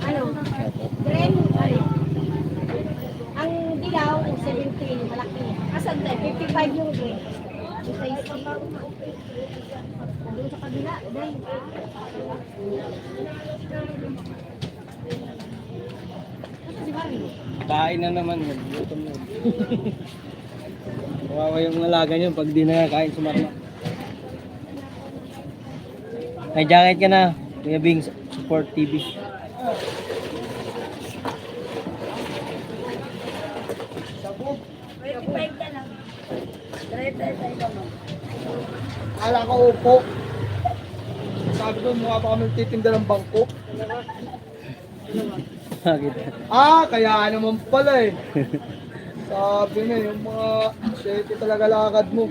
[SPEAKER 2] Ano? Green, ano? Ang dilaw, 17, malaki. Asan tayo? 55 yung green. Doon sa kabila, dahil. Ito si Mari.
[SPEAKER 3] Kain na naman yun. Gutom na. Kawawa yung alaga niyo pag di nakakain sumarma. May jacket ka na. Kuya Bing, Support TV.
[SPEAKER 1] Kala ko upo. Sabi ko, mukha pa kami titinda ng bangko.
[SPEAKER 3] Bakit?
[SPEAKER 1] Kaya naman pala eh. Sabi na, yung mga shady talaga lakad mo.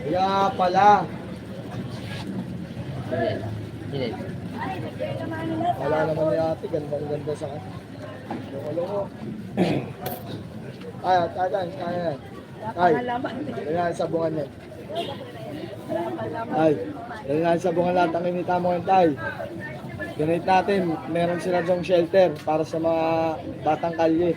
[SPEAKER 1] Kaya pala.
[SPEAKER 5] Hindi.
[SPEAKER 1] Wala naman ni ate, gandang-ganda sa kanya. Loko-loko. Kaya yan. Yan sa bungan yan. Ay, yan sa bungan lahat ang inita mo yung tay. Donate natin, meron sila dong shelter para sa mga batang kalye.